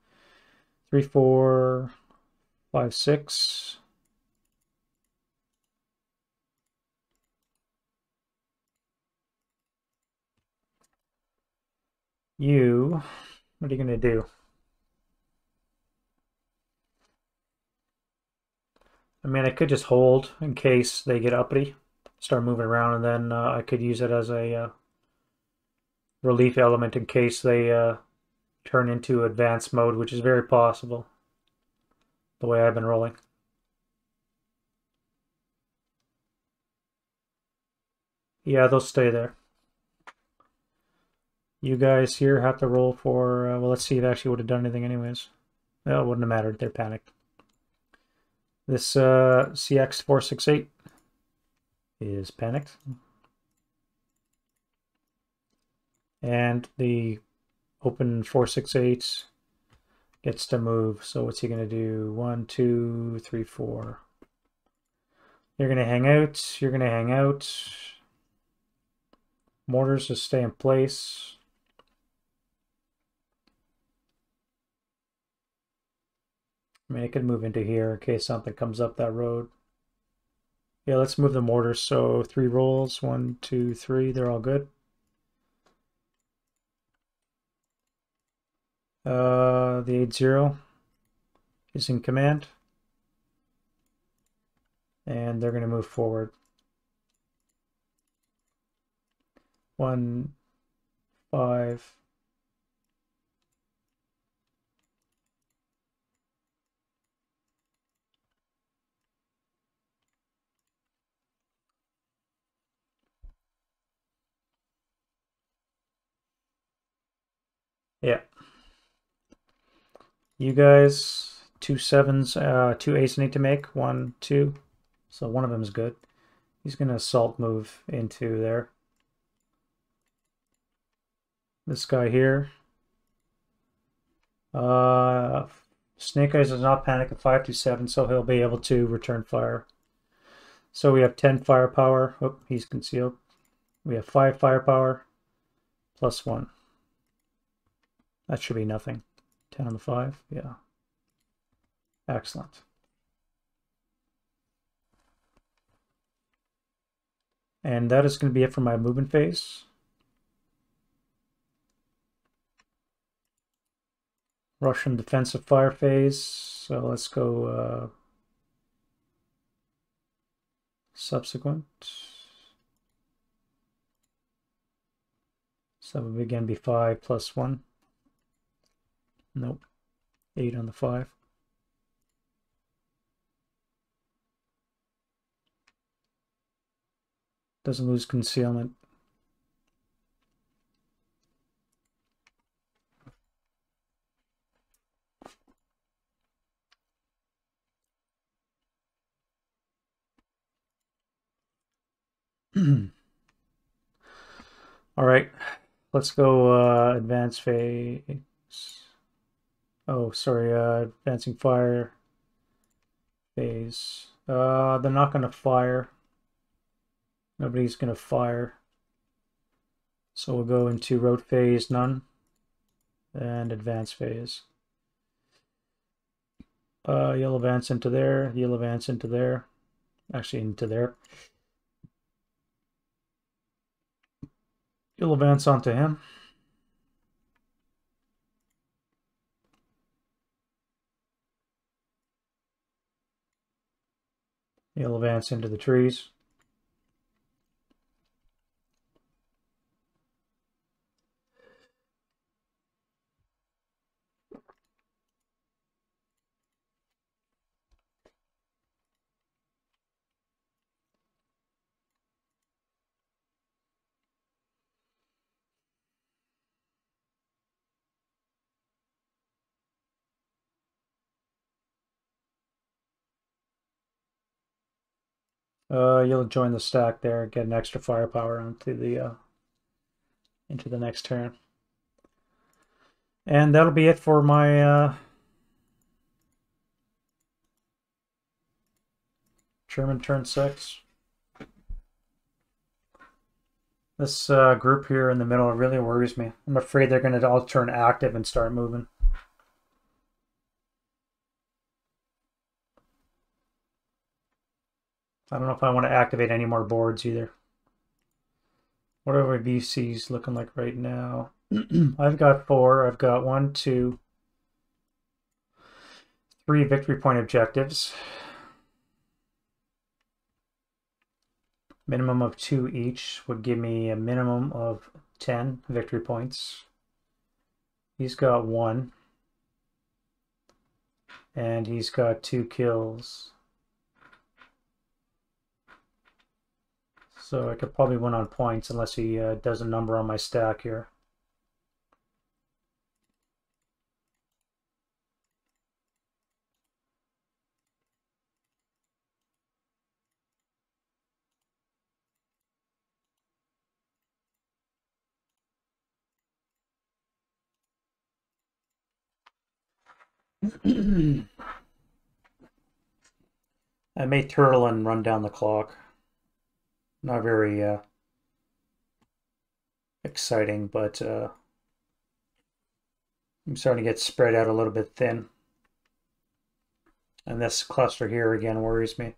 3, 4, 5, 6. You, what are you going to do? I mean, I could just hold in case they get uppity, start moving around, and then I could use it as a relief element in case they turn into advanced mode, which is very possible, the way I've been rolling. Yeah, they'll stay there. You guys here have to roll for, well, let's see if it actually would have done anything anyways. No, it wouldn't have mattered. They're panicked. This CX468 is panicked. And the open 468 gets to move. So what's he going to do? 1, 2, 3, 4. You're going to hang out. You're going to hang out. Mortars just stay in place. I mean, I could move into here in case something comes up that road. Yeah, let's move the mortars. So 3 rolls. 1, 2, 3. They're all good. The 8-0 is in command. And they're going to move forward. 1, 5. Yeah. You guys, 2 7s, 2 8s need to make. 1, 2. So one of them is good. He's going to assault move into there. This guy here. Snake Eyes does not panic at 5-7, so he'll be able to return fire. So we have 10 firepower. Oh, he's concealed. We have 5 firepower plus 1. That should be nothing. 10 on the 5. Yeah. Excellent. And that is going to be it for my movement phase. Russian defensive fire phase. So let's go subsequent. So it would again be 5 plus 1. Nope. 8 on the 5. Doesn't lose concealment. All right, let's go advance phase. Oh, sorry, advancing fire phase. They're not going to fire. Nobody's going to fire. So we'll go into road phase, none, and advance phase. You'll advance into there. You'll advance into there. Actually, into there. You'll advance onto him. You'll advance into the trees. You'll join the stack there, get an extra firepower onto the into the next turn. And that'll be it for my German turn 6. This group here in the middle really worries me. I'm afraid they're going to all turn active and start moving. I don't know if I want to activate any more boards either. What are my VCs looking like right now? I've got 4. I've got 1, 2, 3 victory point objectives. Minimum of 2 each would give me a minimum of 10 victory points. He's got 1. And he's got 2 kills. So I could probably win on points unless he does a number on my stack here. I may turtle and run down the clock. Not very exciting, but I'm starting to get spread out a little bit thin. And this cluster here again worries me.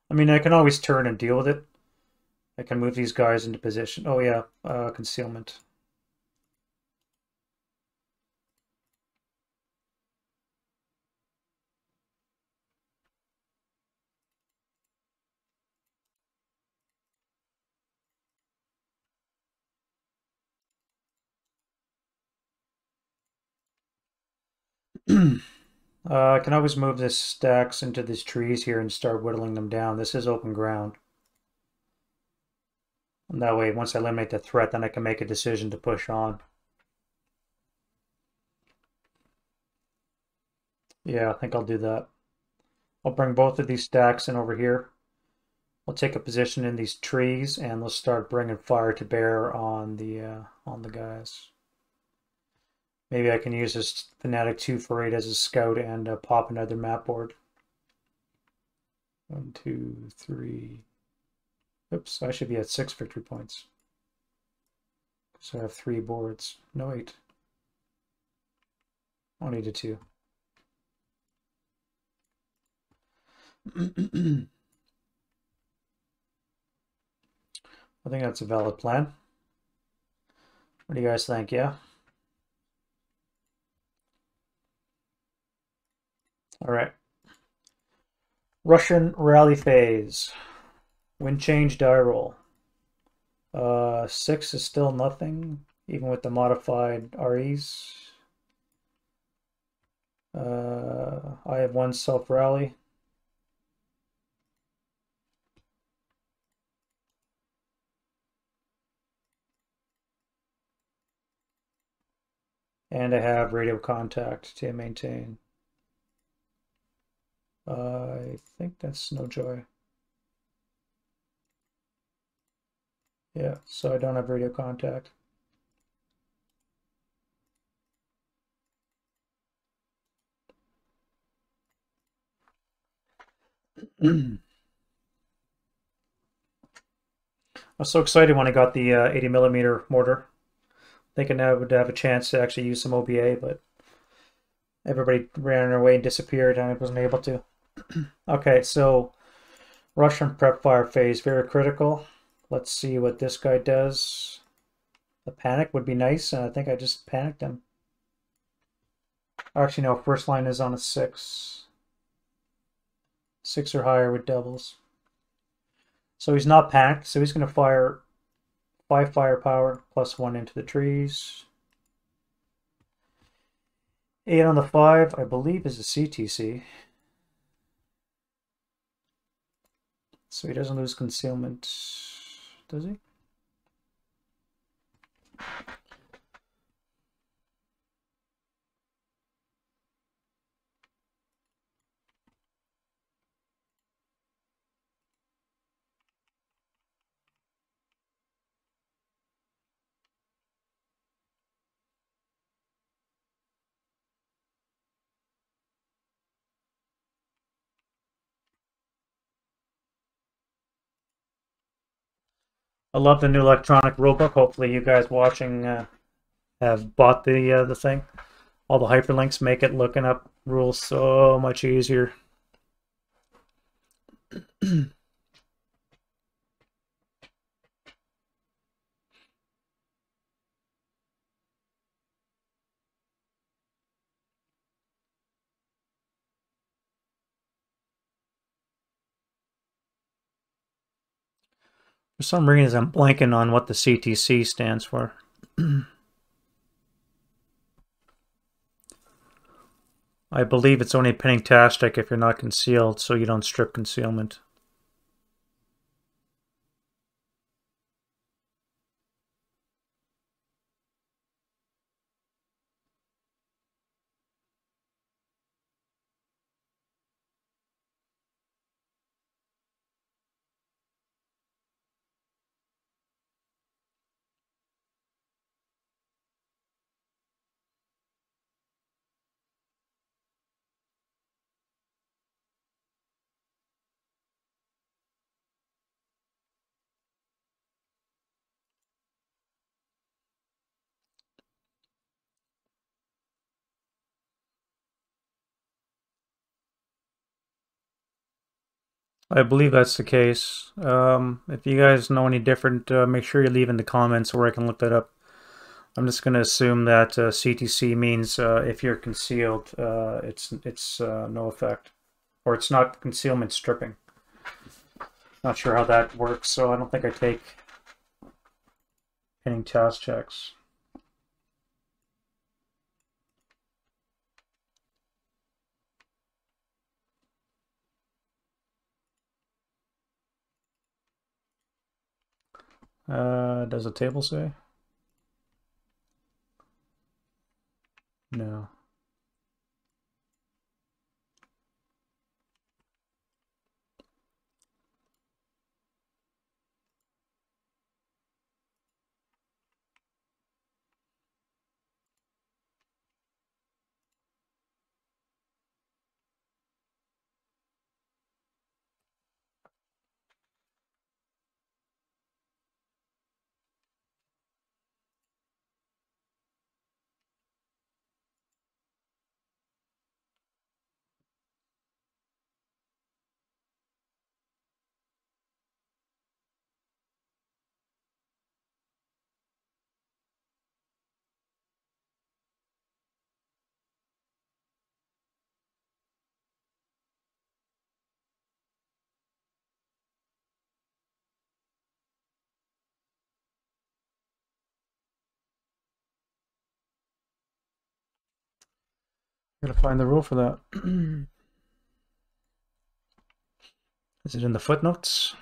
I mean, I can always turn and deal with it. I can move these guys into position. Oh yeah, concealment. I can always move this stacks into these trees here and start whittling them down. This is open ground. And that way, once I eliminate the threat, then I can make a decision to push on. Yeah, I think I'll do that. I'll bring both of these stacks in over here. We'll take a position in these trees, and we'll start bringing fire to bear on the guys. Maybe I can use this Fanatic 248 as a scout and pop another map board. 1, 2, 3. Oops, I should be at 6 victory points. So I have 3 boards. No, 8. Only to 2. I think that's a valid plan. What do you guys think? Yeah? All right. Russian rally phase. Wind change die roll. 6 is still nothing, even with the modified REs. I have 1 self rally. And I have radio contact to maintain. I think that's no joy. Yeah, so I don't have radio contact. I was so excited when I got the 80 millimeter mortar, thinking I would have a chance to actually use some OBA, but everybody ran away and disappeared, and I wasn't able to. Okay, so Russian prep fire phase, very critical. Let's see what this guy does. The panic would be nice, and I think I just panicked him. Actually, no, first line is on a 6. 6 or higher with doubles. So he's not panicked, so he's going to fire 5 firepower plus 1 into the trees. 8 on the 5, I believe, is a CTC. So he doesn't lose concealment, does he? I love the new electronic rulebook. Hopefully you guys watching have bought the thing. All the hyperlinks make it looking up rules so much easier. For some reason, I'm blanking on what the CTC stands for. I believe it's only pentastic if you're not concealed, so you don't strip concealment. I believe that's the case. If you guys know any different, make sure you leave in the comments where I can look that up. I'm just going to assume that CTC means if you're concealed, it's no effect. Or it's not concealment stripping. Not sure how that works, so I don't think I take any task checks. Does the table say? No. Gotta find the rule for that. Is it in the footnotes?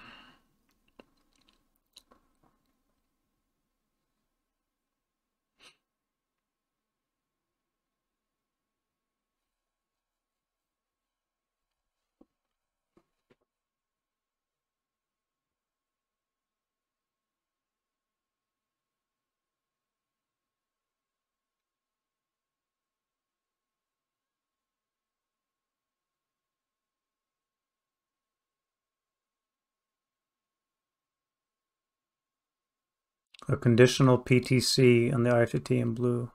A conditional PTC on the IFT in blue.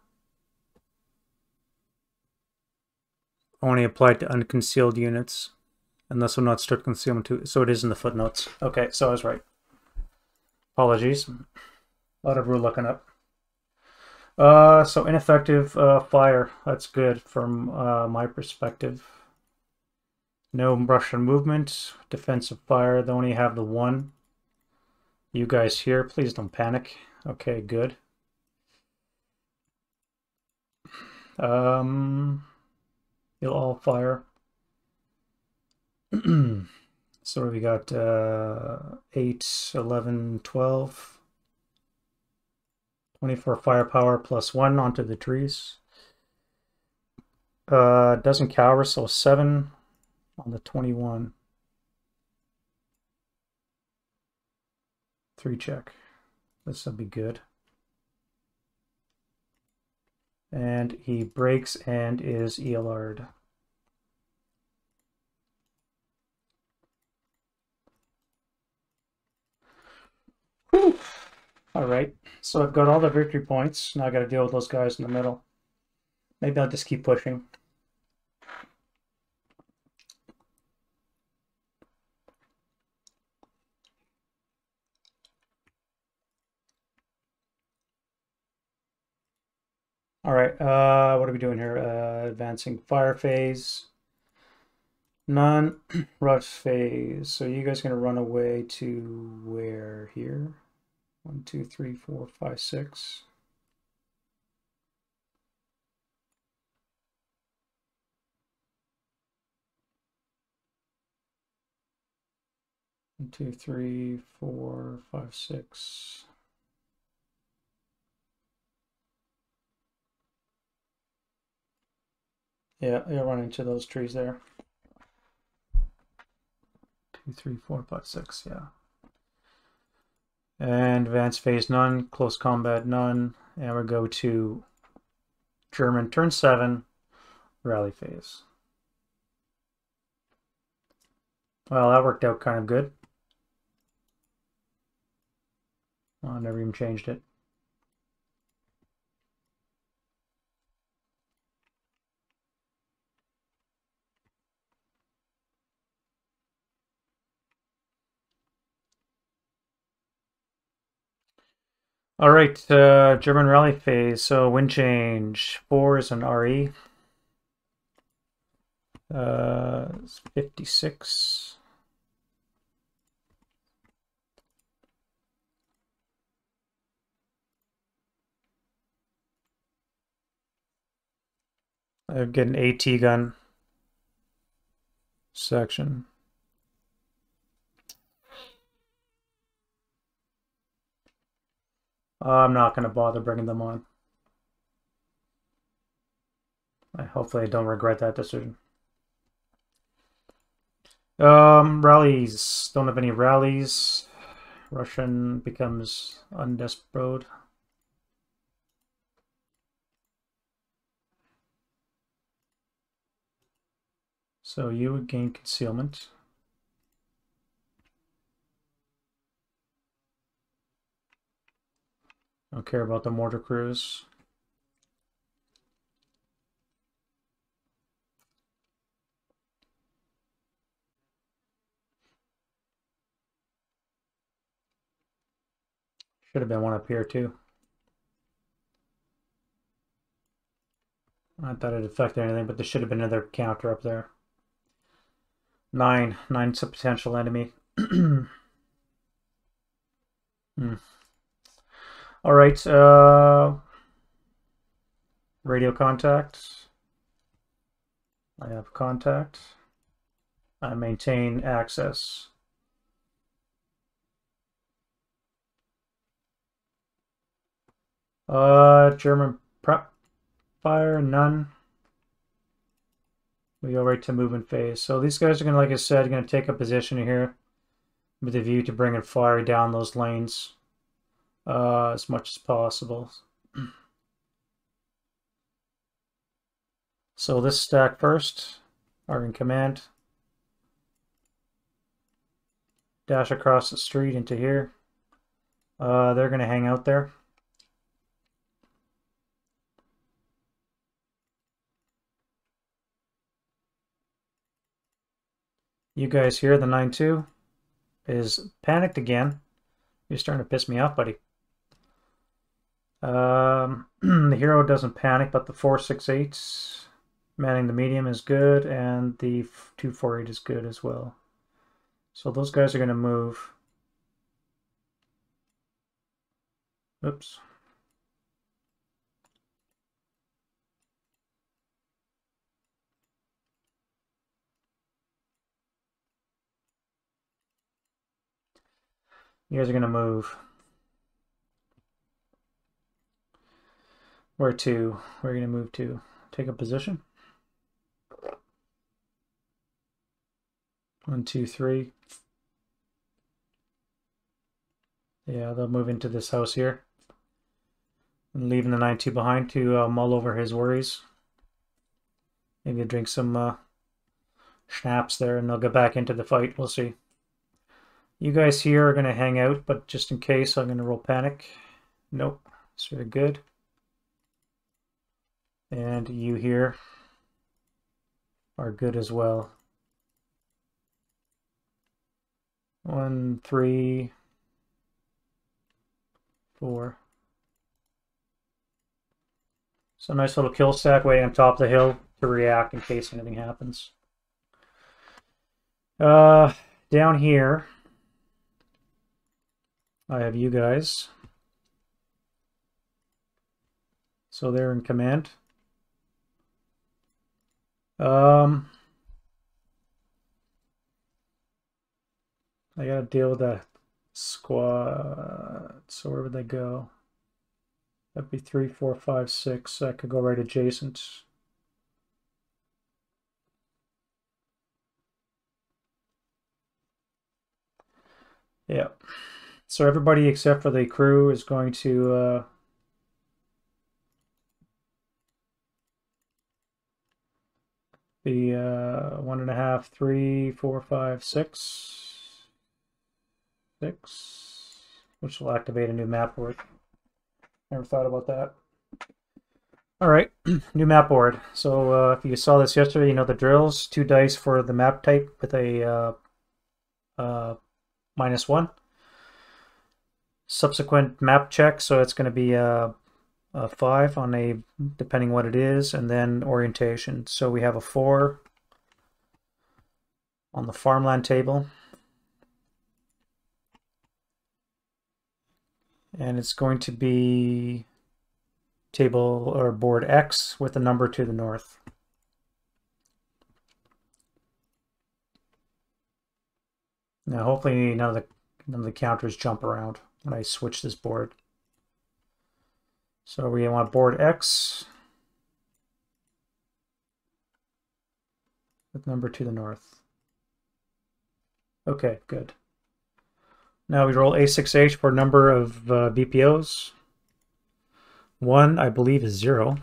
Only applied to unconcealed units, and thus will not strip concealment to. So it is in the footnotes. Okay, so I was right. Apologies. A lot of rule looking up. So ineffective fire. That's good from my perspective. No Russian movement. Defensive fire. They only have the one. You guys here, please don't panic. Okay, good. You'll all fire. So we got 8, 11, 12. 24 firepower plus 1 onto the trees. Doesn't cower, so 7 on the 21. 3 check. This will be good. And he breaks and is ELR'd. Alright, so I've got all the victory points. Now I gotta deal with those guys in the middle. Maybe I'll just keep pushing. Alright, what are we doing here? Advancing fire phase. None. Rush phase. So you guys gonna run away to where here? 1, 2, 3, 4, 5, 6. One, 2, 3, 4, 5, 6. Yeah, you'll run into those trees there. 2, 3, 4, 5, 6, yeah. And advanced phase none, close combat none, and we'll go to German turn 7, rally phase. Well, that worked out kind of good. I never even changed it. All right, German rally phase. So wind change. 4 is an RE. 56. I get an AT gun section. I'm not going to bother bringing them on. Hopefully I don't regret that decision. Rallies. Don't have any rallies. Russian becomes undesperate. So you would gain concealment. Don't care about the mortar crews. Should have been one up here too. Not that it affected anything, but there should have been another counter up there. 9. 9's a potential enemy. All right. Radio contact. I have contact. I maintain access. German prep fire, none. We go right to movement phase. So these guys are going to, like I said, going to take a position here with a view to bringing fire down those lanes as much as possible. So this stack first are in command. Dash across the street into here. They're going to hang out there. You guys here, the 9-2 is panicked again. You're starting to piss me off, buddy. The hero doesn't panic, but the 4-6-8 manning the medium is good, and the 2-4-8 is good as well. So those guys are going to move. Oops. You guys are going to move. Where to? Where are you going to move to? Take a position. 1, 2, 3. Yeah, they'll move into this house here. And leaving the 9-2 behind to mull over his worries. Maybe drink some schnapps there and they'll get back into the fight. We'll see. You guys here are going to hang out, but just in case, I'm going to roll panic. Nope. It's very good. And you here are good as well. 1, 3, 4. So nice little kill stack way on top of the hill to react in case anything happens. Down here, I have you guys. So they're in command. I gotta deal with that squad. So where would they go? That'd be 3, 4, 5, 6. I could go right adjacent. Yeah. So everybody except for the crew is going to be 1.5, 3, 4, 5, 6, which will activate a new map board. Never thought about that. All right, new map board. So if you saw this yesterday, you know the drills. 2 dice for the map type with a -1. subsequent map check, so it's going to be a 5 on a, depending what it is, and then orientation. So we have a 4 on the farmland table. And it's going to be table or board X with a number to the north. Now hopefully none of the counters jump around when I switch this board. So we want board X with number to the north. Okay, good. Now we roll A6H for number of VPOs. 1, I believe, is 0.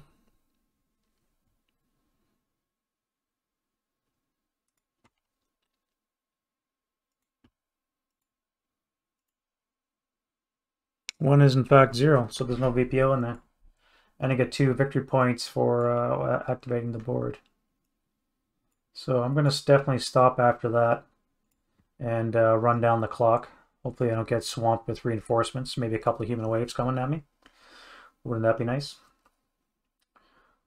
One is in fact 0, so there's no VPO in there. And I get 2 victory points for activating the board. So I'm going to definitely stop after that and run down the clock. Hopefully I don't get swamped with reinforcements. Maybe a couple of human waves coming at me. Wouldn't that be nice?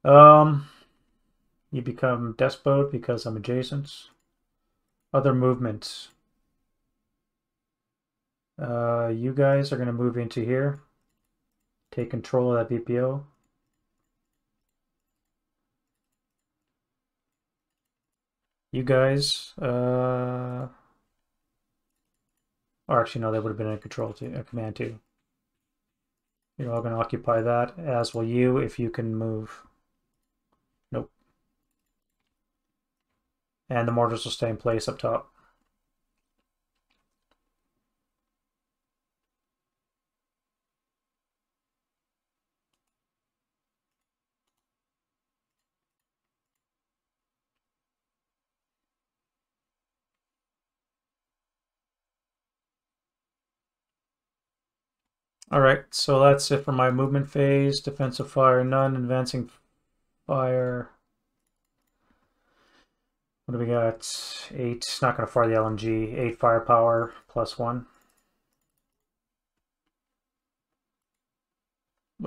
You become despot because I'm adjacent. Other movements. You guys are going to move into here. Take control of that VPO. You guys, or actually no, they would have been in control too, a command too. You're all going to occupy that, as will you if you can move. Nope. And the mortars will stay in place up top. Alright, so that's it for my movement phase. Defensive fire, none. Advancing fire. What do we got? 8. Not going to fire the LMG. 8 firepower, +1.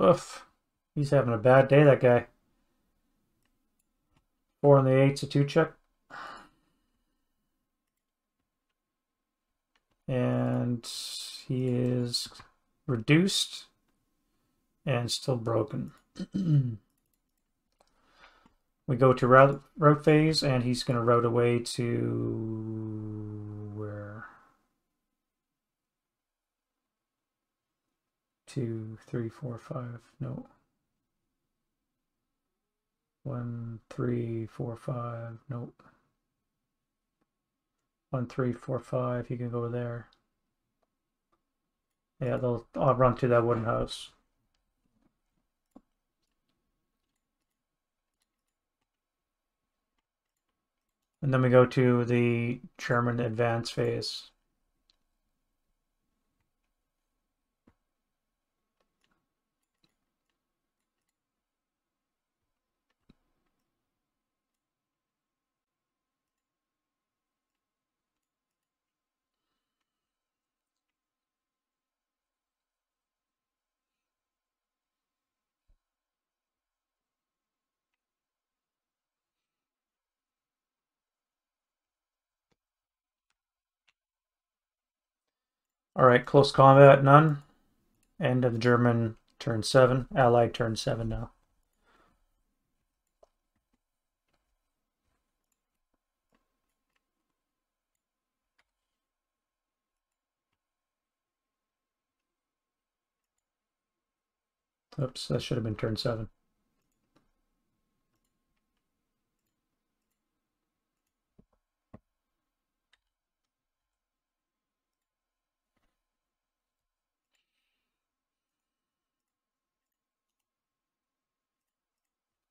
Oof. He's having a bad day, that guy. 4 on the 8's a 2 check. And he is reduced and still broken. We go to route phase, and he's going to route away to where? 2, 3, 4, 5. No. 1, 3, 4, 5. Nope. 1, 3, 4, 5. You can go there. Yeah, I'll run to that wooden house. And then we go to the German advance phase. Alright, close combat, none. End of the German turn 7. Allied turn 7 now. Oops, that should have been turn 7.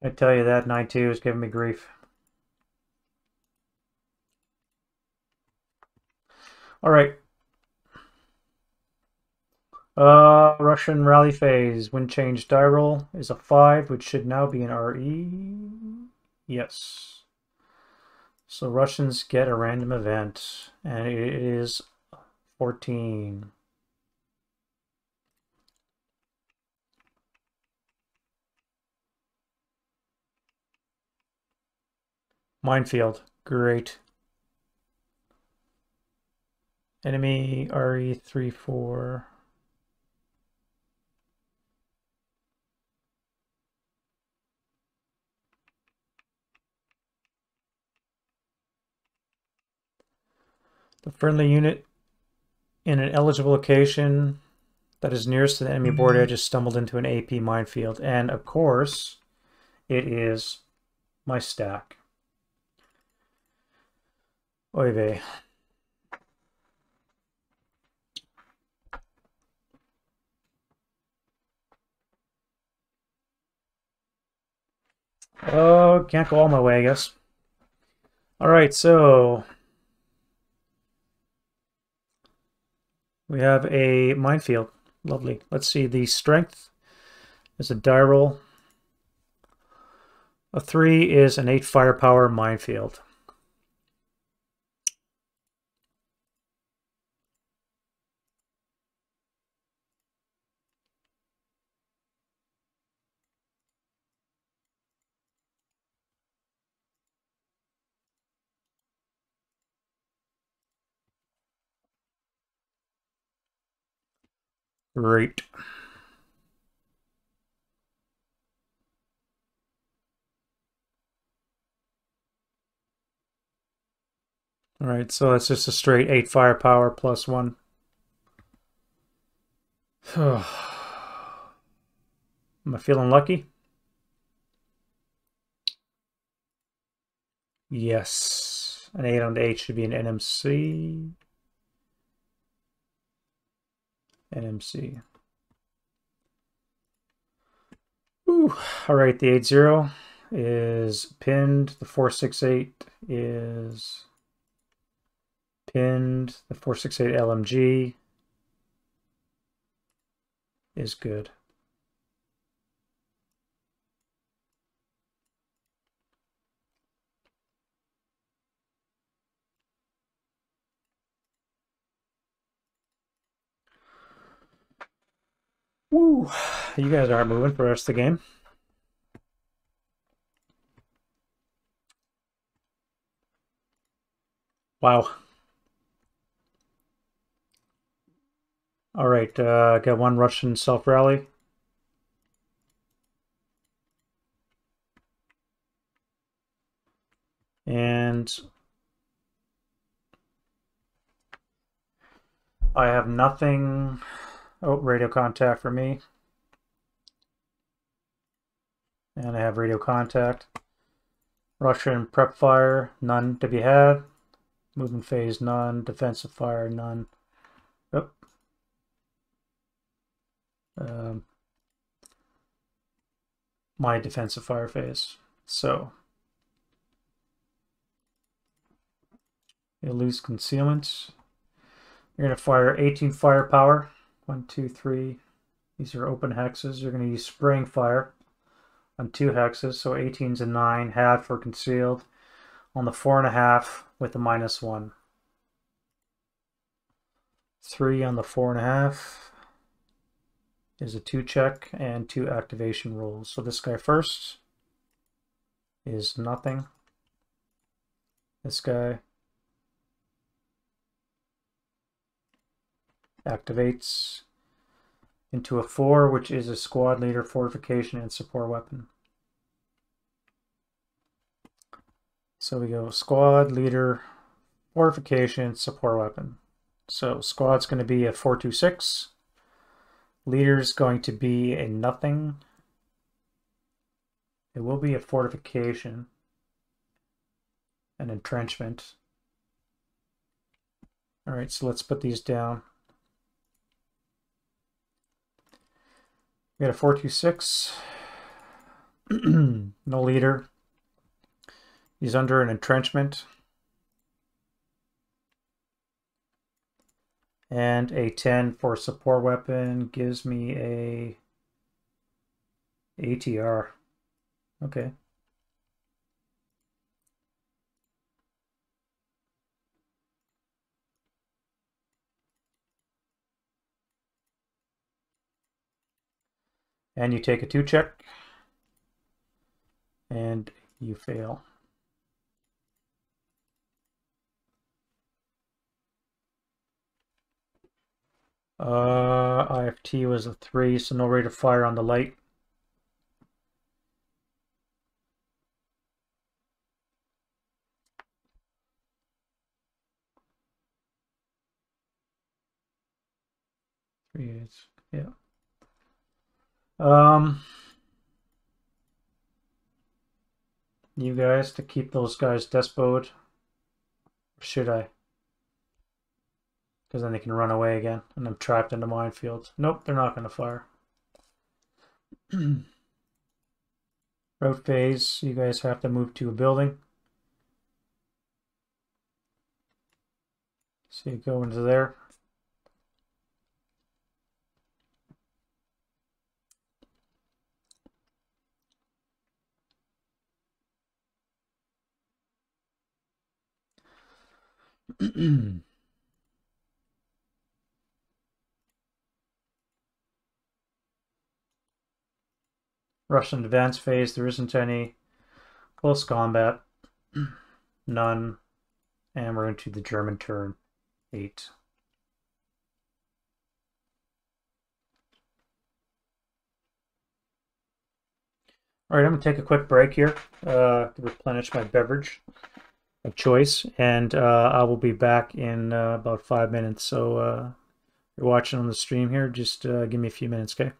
I tell you that 9-2 is giving me grief. Alright. Russian rally phase. Wind change die roll is a 5, which should now be an RE. Yes. So Russians get a random event, and it is 14. Minefield. Great. Enemy RE34. The friendly unit in an eligible location that is nearest to the enemy board edge has stumbled into an AP minefield. And of course, it is my stack. Oy vey. Oh, can't go all my way, I guess. Alright, so we have a minefield. Lovely. Let's see, the strength is a die roll. A 3 is an 8 firepower minefield. Great. Alright, so it's just a straight 8 firepower plus 1. Am I feeling lucky? Yes. An 8 on the 8 should be an NMC. NMC. Ooh. Alright, the 8-0 is pinned. The 468 is pinned. The 468 LMG is good. Woo! You guys aren't moving for the rest of the game. Wow. Alright, got one Russian self-rally. And I have nothing. Oh, radio contact for me. And I have radio contact. Russian prep fire, none to be had. Movement phase, none. Defensive fire, none. Oh. My defensive fire phase. So you lose concealment. You're going to fire 18 firepower. 1, 2, 3. These are open hexes. You're going to use spraying fire on 2 hexes. So 18's a 9. Half for concealed. On the 4.5 with the -1. 3 on the 4.5 is a 2 check and 2 activation rolls. So this guy first is nothing. This guy activates into a 4, which is a squad leader, fortification, and support weapon. So we go squad leader, fortification, support weapon. So squad's going to be a 426. Leader's going to be a nothing. It will be a fortification, an entrenchment. All right, so let's put these down. We got a 426. No leader. He's under an entrenchment. And a 10 for support weapon gives me a ATR. Okay. And you take a 2 check. And you fail. IFT was a 3, so no rate of fire on the light. Yeah. You guys to keep those guys despoed. Or should I? Because then they can run away again, and I'm trapped in the minefield. Nope, they're not going to fire. Route phase, you guys have to move to a building. So you go into there. Russian advance phase, there isn't any. Close combat, none. And we're into the German turn, 8. All right, I'm going to take a quick break here to replenish my beverage of choice, and I will be back in about 5 minutes. So you're watching on the stream here, just give me a few minutes, okay?